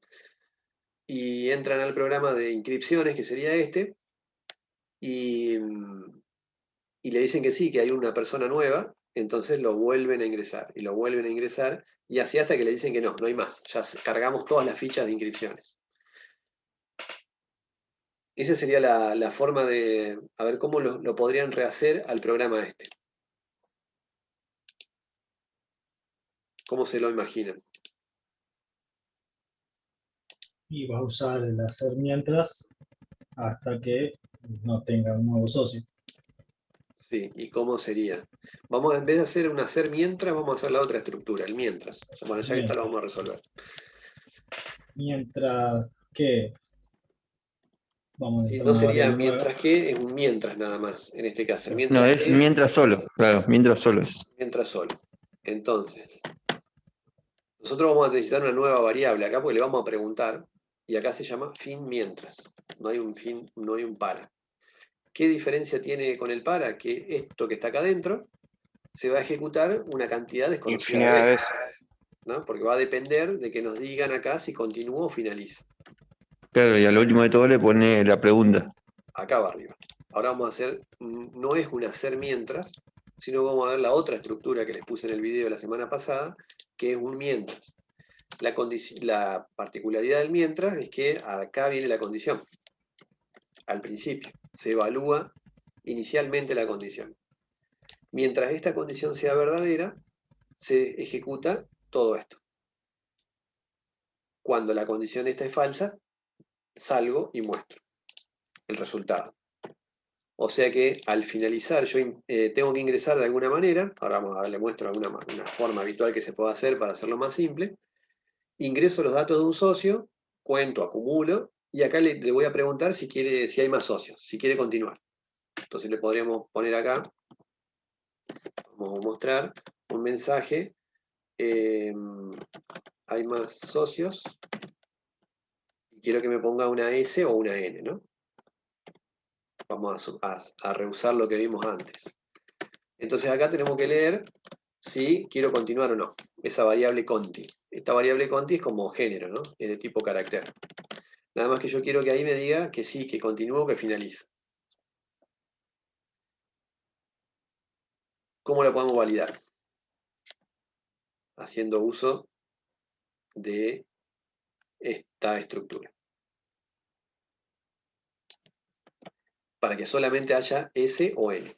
y entran al programa de inscripciones, que sería este, y le dicen que sí, que hay una persona nueva, entonces lo vuelven a ingresar, y lo vuelven a ingresar, y así hasta que le dicen que no hay más, ya cargamos todas las fichas de inscripciones. Esa sería la forma de, a ver cómo lo podrían rehacer al programa este. ¿Cómo se lo imaginan? Y vas a usar el hacer mientras hasta que no tenga un nuevo socio. Sí, ¿y cómo sería? Vamos, en vez de hacer un hacer mientras, vamos a hacer la otra estructura, el mientras. Bueno, ya que está, lo vamos a resolver. Mientras que vamos a Si necesitar no una sería variable nueva. mientras que, es un mientras nada más, en este caso. No, Mientras es que, mientras solo, claro, mientras solo. mientras solo. Entonces, nosotros vamos a necesitar una nueva variable acá porque le vamos a preguntar, y acá se llama fin mientras. No hay un fin, no hay un para. ¿Qué diferencia tiene con el para? Que esto que está acá adentro se va a ejecutar una cantidad desconocida Infinidad de de veces, ¿no? Porque va a depender de que nos digan acá si continúa o finaliza. Claro, y al último de todo le pone la pregunta. Acá va arriba. Ahora vamos a hacer, no es un hacer mientras, sino vamos a ver la otra estructura que les puse en el video la semana pasada, que es un mientras. La particularidad del mientras es que acá viene la condición. Al principio, se evalúa inicialmente la condición. Mientras esta condición sea verdadera, se ejecuta todo esto. Cuando la condición esta es falsa, salgo y muestro el resultado. O sea que al finalizar yo tengo que ingresar de alguna manera, ahora le muestro una forma habitual que se puede hacer para hacerlo más simple. Ingreso los datos de un socio, cuento, acumulo, y acá le voy a preguntar si hay más socios, si quiere continuar. Entonces le podríamos poner acá, vamos a mostrar un mensaje, hay más socios, y quiero que me ponga una S o una N, ¿no? Vamos a reusar lo que vimos antes. Entonces acá tenemos que leer si quiero continuar o no, esa variable conti. Esta variable conti es como género, ¿no? Es de tipo carácter. Nada más que yo quiero que ahí me diga que sí, que continúo, que finaliza. ¿Cómo la podemos validar? Haciendo uso de esta estructura. Para que solamente haya S o N.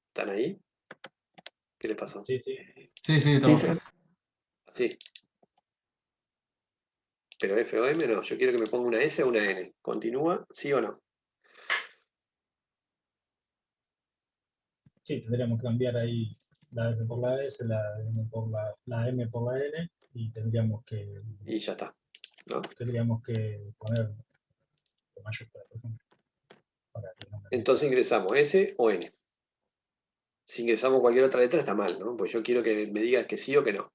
¿Están ahí? ¿Qué les pasó? Sí, sí. Sí, estamos. Así. Pero F o M no, yo quiero que me ponga una S o una N. ¿Continúa? ¿Sí o no? Sí, tendríamos que cambiar ahí la F por la S, la M por la M por la N, y tendríamos que... Y ya está, ¿no? Tendríamos que poner mayúscula, por ejemplo. Entonces ingresamos S o N. Si ingresamos cualquier otra letra está mal, ¿no? Pues yo quiero que me diga que sí o que no.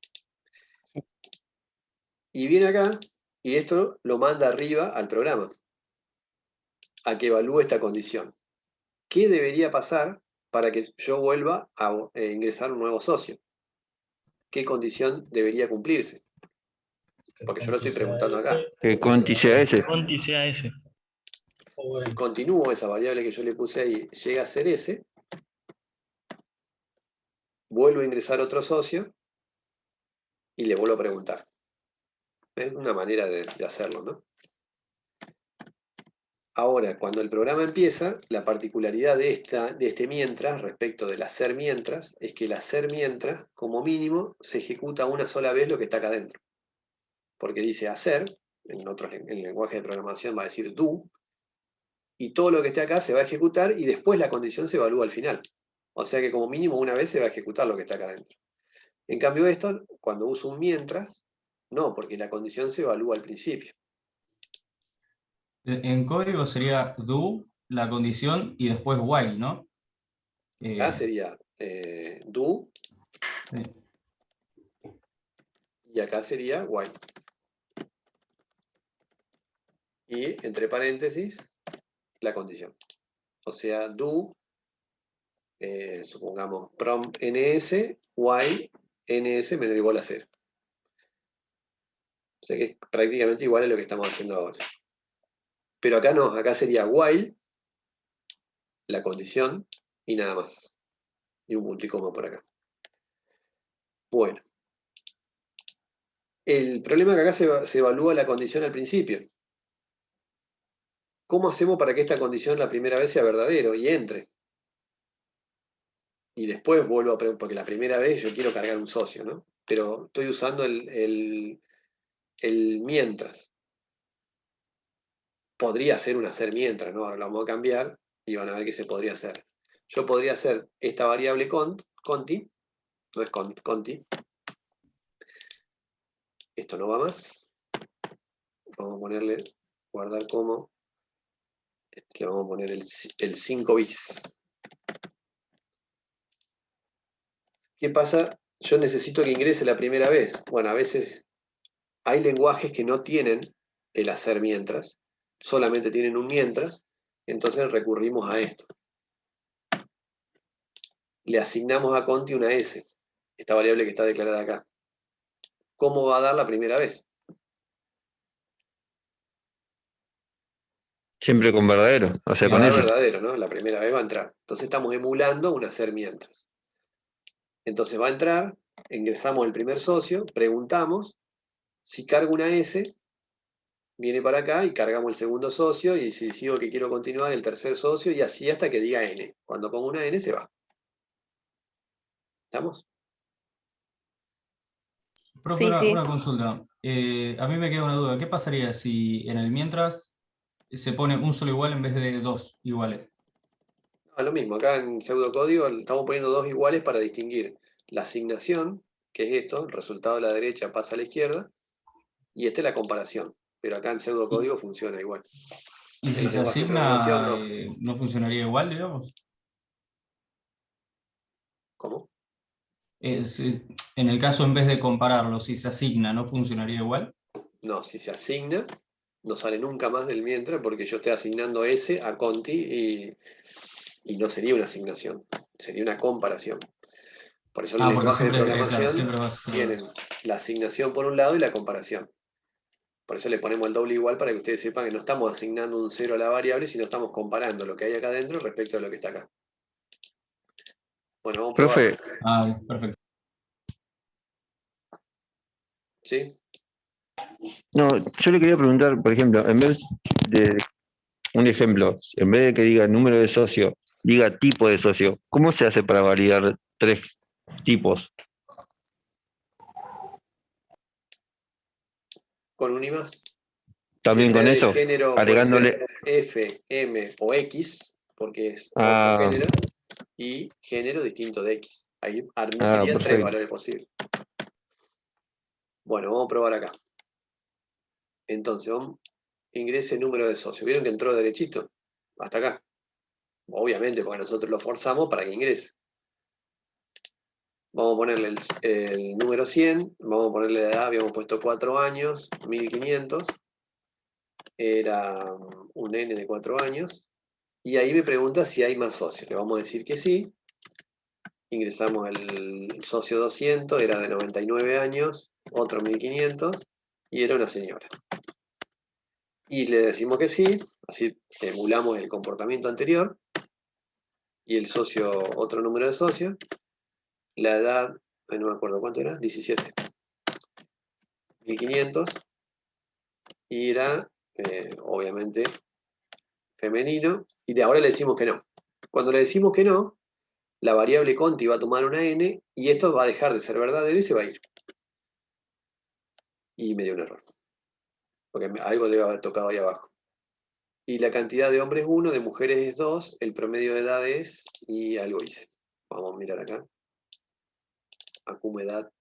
Y viene acá, y esto lo manda arriba al programa, a que evalúe esta condición. ¿Qué debería pasar para que yo vuelva a ingresar un nuevo socio? ¿Qué condición debería cumplirse? Porque yo lo estoy preguntando acá. Que conti sea ese. Conti sea ese. Si continúo, esa variable que yo le puse ahí llega a ser ese, vuelvo a ingresar otro socio y le vuelvo a preguntar. Es una manera de hacerlo, ¿no? Ahora, cuando el programa empieza, la particularidad de este mientras, respecto del hacer mientras, es que el hacer mientras, como mínimo, se ejecuta una sola vez lo que está acá adentro. Porque dice hacer, en el lenguaje de programación va a decir do, y todo lo que esté acá se va a ejecutar y después la condición se evalúa al final. O sea que como mínimo una vez se va a ejecutar lo que está acá adentro. En cambio esto, cuando uso un mientras, no, porque la condición se evalúa al principio. En código sería do, la condición, y después while, ¿no? Acá sería do, y acá sería while. Y entre paréntesis, la condición. O sea, do supongamos prom ns, while ns menor o igual a 0. O sea que es prácticamente igual a lo que estamos haciendo ahora. Pero acá no, acá sería while, la condición, y nada más. Y un punto y coma por acá. Bueno. El problema es que acá se evalúa la condición al principio. ¿Cómo hacemos para que esta condición la primera vez sea verdadero y entre? Y después vuelvo a preguntar, porque la primera vez yo quiero cargar un socio, ¿no? Pero estoy usando el mientras. Podría ser un hacer mientras, ¿no? Ahora lo vamos a cambiar y van a ver qué se podría hacer. Yo podría hacer esta variable conti, no es conti. Esto no va más. Vamos a ponerle, guardar como, le vamos a poner el 5 bis. ¿Qué pasa? Yo necesito que ingrese la primera vez. Bueno, a veces hay lenguajes que no tienen el hacer mientras, solamente tienen un mientras, entonces recurrimos a esto. Le asignamos a Conti una S, esta variable que está declarada acá. ¿Cómo va a dar la primera vez? Siempre con verdadero, o sea, Va a con dar ese. verdadero, ¿no? La primera vez va a entrar. Entonces estamos emulando un hacer mientras. Entonces va a entrar, ingresamos el primer socio, preguntamos, si cargo una S, viene para acá y cargamos el segundo socio, y si sigo que quiero continuar, el tercer socio, y así hasta que diga N. Cuando pongo una N se va. ¿Estamos? Profe, Sí, sí. una consulta. A mí me queda una duda. ¿Qué pasaría si en el mientras se pone un solo igual en vez de dos iguales? No, lo mismo, acá en pseudocódigo estamos poniendo dos iguales para distinguir la asignación, que es esto, el resultado de la derecha pasa a la izquierda, y esta es la comparación. Pero acá en pseudocódigo funciona igual. ¿Y En si los se lenguajes de programación asigna, no. no funcionaría igual, digamos? ¿Cómo? En el caso, en vez de compararlo, si se asigna, ¿no funcionaría igual? No, si se asigna, no sale nunca más del mientras porque yo estoy asignando S a Conti y no sería una asignación, sería una comparación. Por eso los Porque lenguajes de siempre, claro, programación siempre va a ser. tienen la asignación por un lado y la comparación. Por eso le ponemos el doble igual para que ustedes sepan que no estamos asignando un 0 a la variable, sino estamos comparando lo que hay acá adentro respecto a lo que está acá. Bueno, vamos a probar. Profe, Perfecto. ¿Sí? no, yo le quería preguntar, por ejemplo, en vez de un ejemplo, en vez de que diga número de socio, diga tipo de socio, ¿cómo se hace para validar 3 tipos? Con un y más. También Si con en vez eso, de género puede agregándole. ser F, M o X, porque es otro Ah, género, y género distinto de X. Ahí admitiría 3 perfecto. valores posibles. Bueno, vamos a probar acá. Entonces, ingrese número de socios. ¿Vieron que entró derechito? Hasta acá. Obviamente, porque nosotros lo forzamos para que ingrese. Vamos a ponerle el número 100, vamos a ponerle la edad, habíamos puesto 4 años, 1500. Era un N de 4 años. Y ahí me pregunta si hay más socios. Le vamos a decir que sí. Ingresamos el socio 200, era de 99 años, otro 1500, y era una señora. Y le decimos que sí, así emulamos el comportamiento anterior, y el socio, otro número de socios, la edad, no me acuerdo cuánto era, 17. 1500, y era, obviamente, femenino, y de ahora le decimos que no. Cuando le decimos que no, la variable conti va a tomar una n, y esto va a dejar de ser verdadero y se va a ir. Y me dio un error, porque algo debe haber tocado ahí abajo. Y la cantidad de hombres es 1, de mujeres es 2, el promedio de edad es, y algo hice. Vamos a mirar acá. Acumo edad.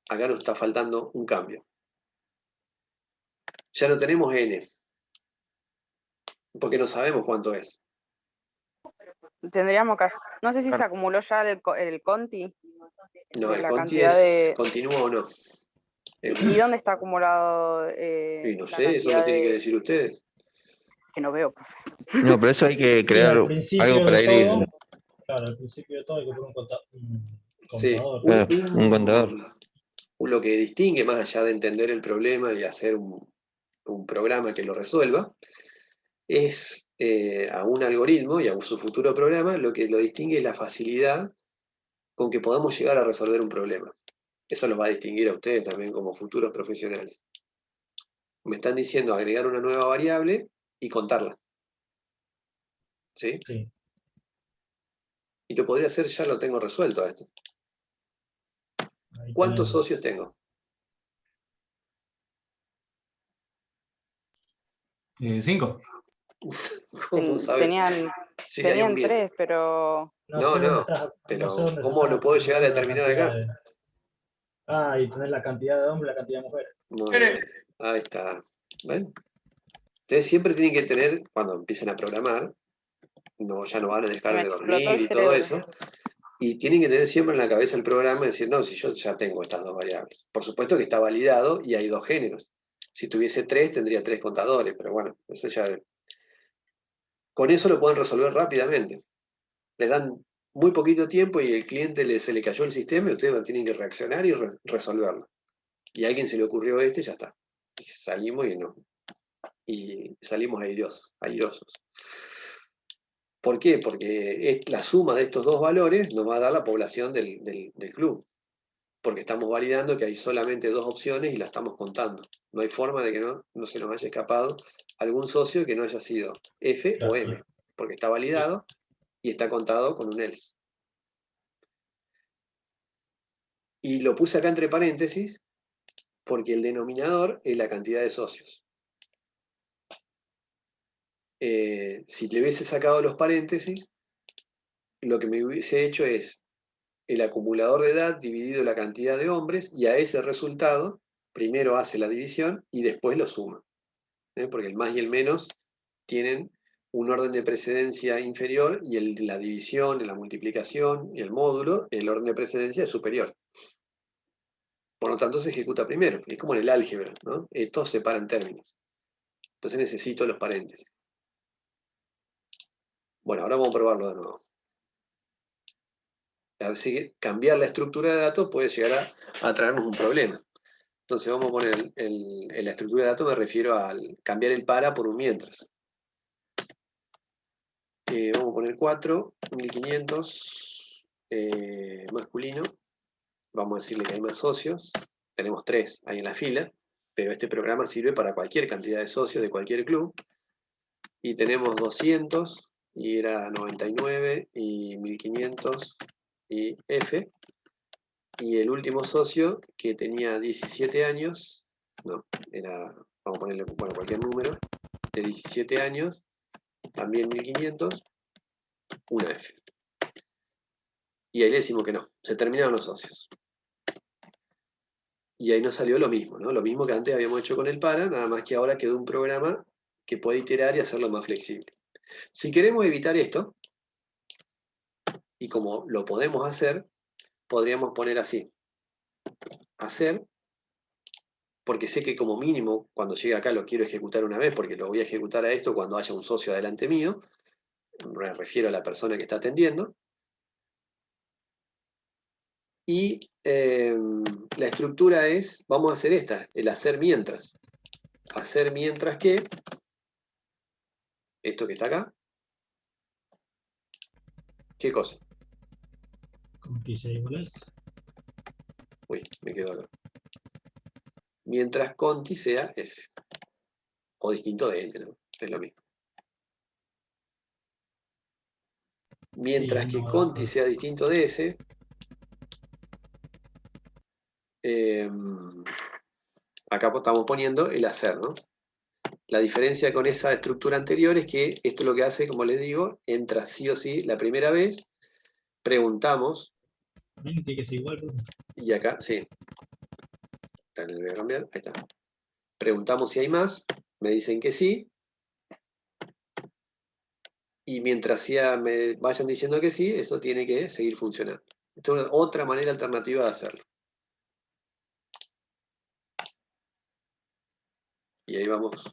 Acá nos está faltando un cambio. Ya no tenemos n, porque no sabemos cuánto es. Tendríamos que no sé si se acumuló ya el conti. No, el la conti cantidad de... continúa o no. ¿Y dónde está acumulado Y no la sé, eso cantidad lo tienen que de... decir ustedes. que no veo, profe. No, pero eso hay que Sí, crear al principio algo para de ir. todo, claro, al principio de todo hay que poner un Sí, contador. Claro, un contador. lo que distingue, más allá de entender el problema y hacer un programa que lo resuelva, es a un algoritmo y a su futuro programa, lo que lo distingue es la facilidad con que podamos llegar a resolver un problema. Eso los va a distinguir a ustedes también como futuros profesionales. Me están diciendo agregar una nueva variable y contarla. ¿Sí? Sí. Y lo podría hacer, ya lo tengo resuelto a esto. Ahí ¿Cuántos tenés. socios tengo? 5. ¿Cómo sabes? Tenían, Sí, hay un tenían bien. 3, pero No No, sé dónde no, estás, pero no sé dónde se ¿cómo está lo puedo llegar a acumulando la determinar acá? cantidad de... Ah, y tenés la cantidad de hombres y la cantidad de mujeres. Muy bien. Ahí está. ¿Ven? Ustedes siempre tienen que tener, cuando empiecen a programar, no, ya no van a se dejar me de explotó dormir el y todo cerebro. eso, y tienen que tener siempre en la cabeza el programa y decir, no, si yo ya tengo estas dos variables. Por supuesto que está validado y hay dos géneros. Si tuviese 3, tendría 3 contadores, pero bueno, eso ya... Con eso lo pueden resolver rápidamente. Les dan muy poquito tiempo y el cliente se le cayó el sistema y ustedes tienen que reaccionar y resolverlo. Y a alguien se le ocurrió y ya está. Y salimos y salimos airosos. ¿Por qué? Porque la suma de estos dos valores nos va a dar la población del club. Porque estamos validando que hay solamente dos opciones y la estamos contando. No hay forma de que no se nos haya escapado algún socio que no haya sido F o M, porque está validado y está contado con un else. Y lo puse acá entre paréntesis porque el denominador es la cantidad de socios. Si le hubiese sacado los paréntesis, lo que me hubiese hecho es el acumulador de edad dividido la cantidad de hombres y a ese resultado primero hace la división y después lo suma. Porque el más y el menos tienen un orden de precedencia inferior y la división, la multiplicación y el módulo, el orden de precedencia es superior. Por lo tanto, se ejecuta primero. Es como en el álgebra, ¿no? Estos separan términos. Entonces necesito los paréntesis. Bueno, ahora vamos a probarlo de nuevo. Así que cambiar la estructura de datos puede llegar a traernos un problema. Entonces vamos a poner en la estructura de datos, me refiero al cambiar el para por un mientras. Vamos a poner 4, 1500, masculino. Vamos a decirle que hay más socios. Tenemos 3 ahí en la fila, pero este programa sirve para cualquier cantidad de socios de cualquier club. Y tenemos 200, y era 99, y 1500, y F. Y el último socio, que tenía 17 años, no, era, vamos a ponerle cualquier número, de 17 años, también 1500, una F. Y ahí le decimos que no, se terminaron los socios. Y ahí nos salió lo mismo, ¿no? Lo mismo que antes habíamos hecho con el para, nada más que ahora quedó un programa que puede iterar y hacerlo más flexible. Si queremos evitar esto, y como lo podemos hacer, podríamos poner así, hacer, porque sé que como mínimo, cuando llegue acá lo quiero ejecutar una vez, porque lo voy a ejecutar a esto cuando haya un socio delante mío, me refiero a la persona que está atendiendo, y la estructura es, vamos a hacer esta, el hacer mientras que, esto que está acá, ¿qué cosa? Conti sea iguales. Uy, me quedo acá. Mientras conti sea S. O distinto de N, ¿no? Es lo mismo. Mientras que conti sea distinto de S, acá estamos poniendo el hacer, ¿no? La diferencia con esa estructura anterior es que esto lo que hace, como les digo, entra sí o sí la primera vez, preguntamos, Que es igual. y acá, sí, le voy a cambiar, ahí está. Preguntamos si hay más, me dicen que sí, y mientras me vayan diciendo que sí, eso tiene que seguir funcionando. Esta es otra manera alternativa de hacerlo. Y ahí vamos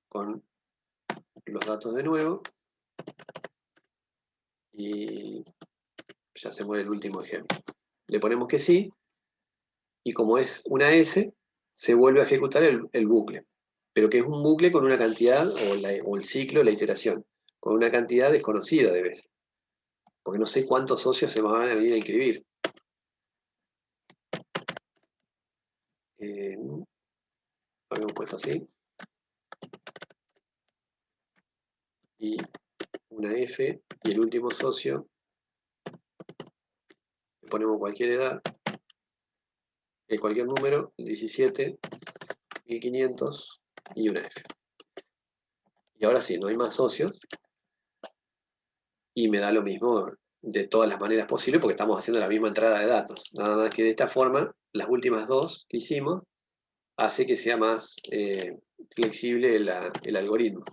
con los datos de nuevo. Y ya se mueve el último ejemplo. Le ponemos que sí, y como es una S, se vuelve a ejecutar el bucle. Pero que es un bucle con una cantidad, o el ciclo, la iteración, con una cantidad desconocida de veces. Porque no sé cuántos socios se van a venir a inscribir. Lo habíamos puesto así. Y una F, y el último socio, le ponemos cualquier edad, cualquier número, 17, 1500 y una F. Y ahora sí, no hay más socios, y me da lo mismo de todas las maneras posibles, porque estamos haciendo la misma entrada de datos. Nada más que de esta forma, las últimas dos que hicimos, hace que sea más flexible el algoritmo.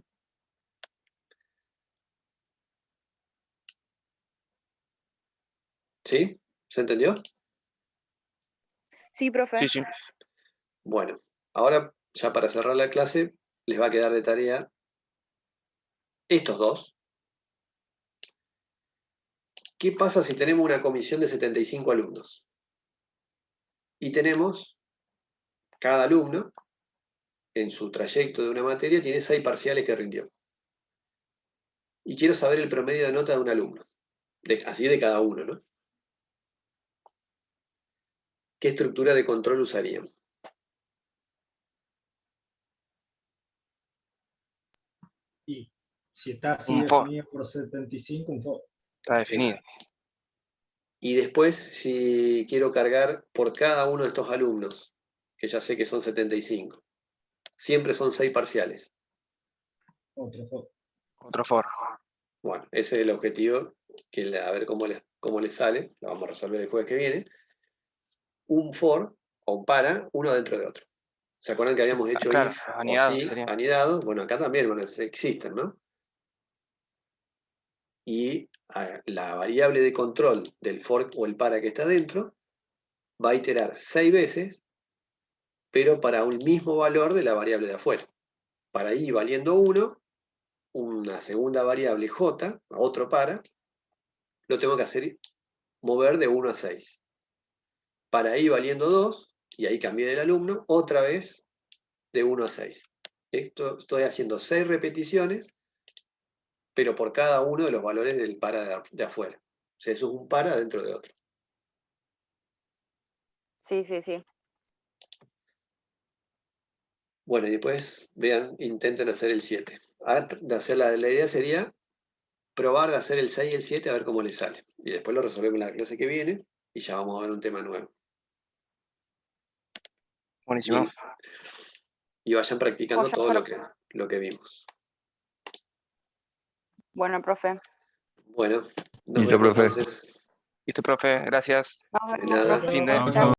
¿Sí? ¿Se entendió? Sí, profe. Sí, sí. Bueno, ahora ya para cerrar la clase, les va a quedar de tarea estos dos. ¿Qué pasa si tenemos una comisión de 75 alumnos? Y tenemos, cada alumno, en su trayecto de una materia, tiene 6 parciales que rindió. Y quiero saber el promedio de nota de un alumno. Así de cada uno, ¿no? ¿Qué estructura de control usarían? Y si está así Un for. definido por 75, un for. Está definido. Y después, si quiero cargar por cada uno de estos alumnos, que ya sé que son 75, siempre son 6 parciales. Otro for. Otro for. Bueno, ese es el objetivo, que a ver cómo les sale, lo vamos a resolver el jueves que viene. Un for, o un para, uno dentro de otro. ¿Se acuerdan que habíamos hecho Claro, if anidado o si, sería. anidado? Bueno, acá también existen, ¿no? Y la variable de control del for o el para que está dentro va a iterar 6 veces, pero para un mismo valor de la variable de afuera. Para i valiendo 1, una segunda variable j, otro para, lo tengo que hacer mover de 1 a 6. Para i valiendo 2, y ahí cambié del alumno, otra vez de 1 a 6. Estoy haciendo 6 repeticiones, pero por cada uno de los valores del para de afuera. O sea, eso es un para dentro de otro. Sí, sí, sí. Bueno, y después vean, intenten hacer el 7. La idea sería probar de hacer el 6 y el 7 a ver cómo les sale. Y después lo resolvemos en la clase que viene y ya vamos a ver un tema nuevo. Buenísimo. Y vayan practicando Joya, todo lo que vimos. Bueno, profe. Bueno, nos Listo, vemos profe. entonces. Listo, profe. Gracias. Nos De vemos, nada. profe. Fin de. Chau, Chao. chau.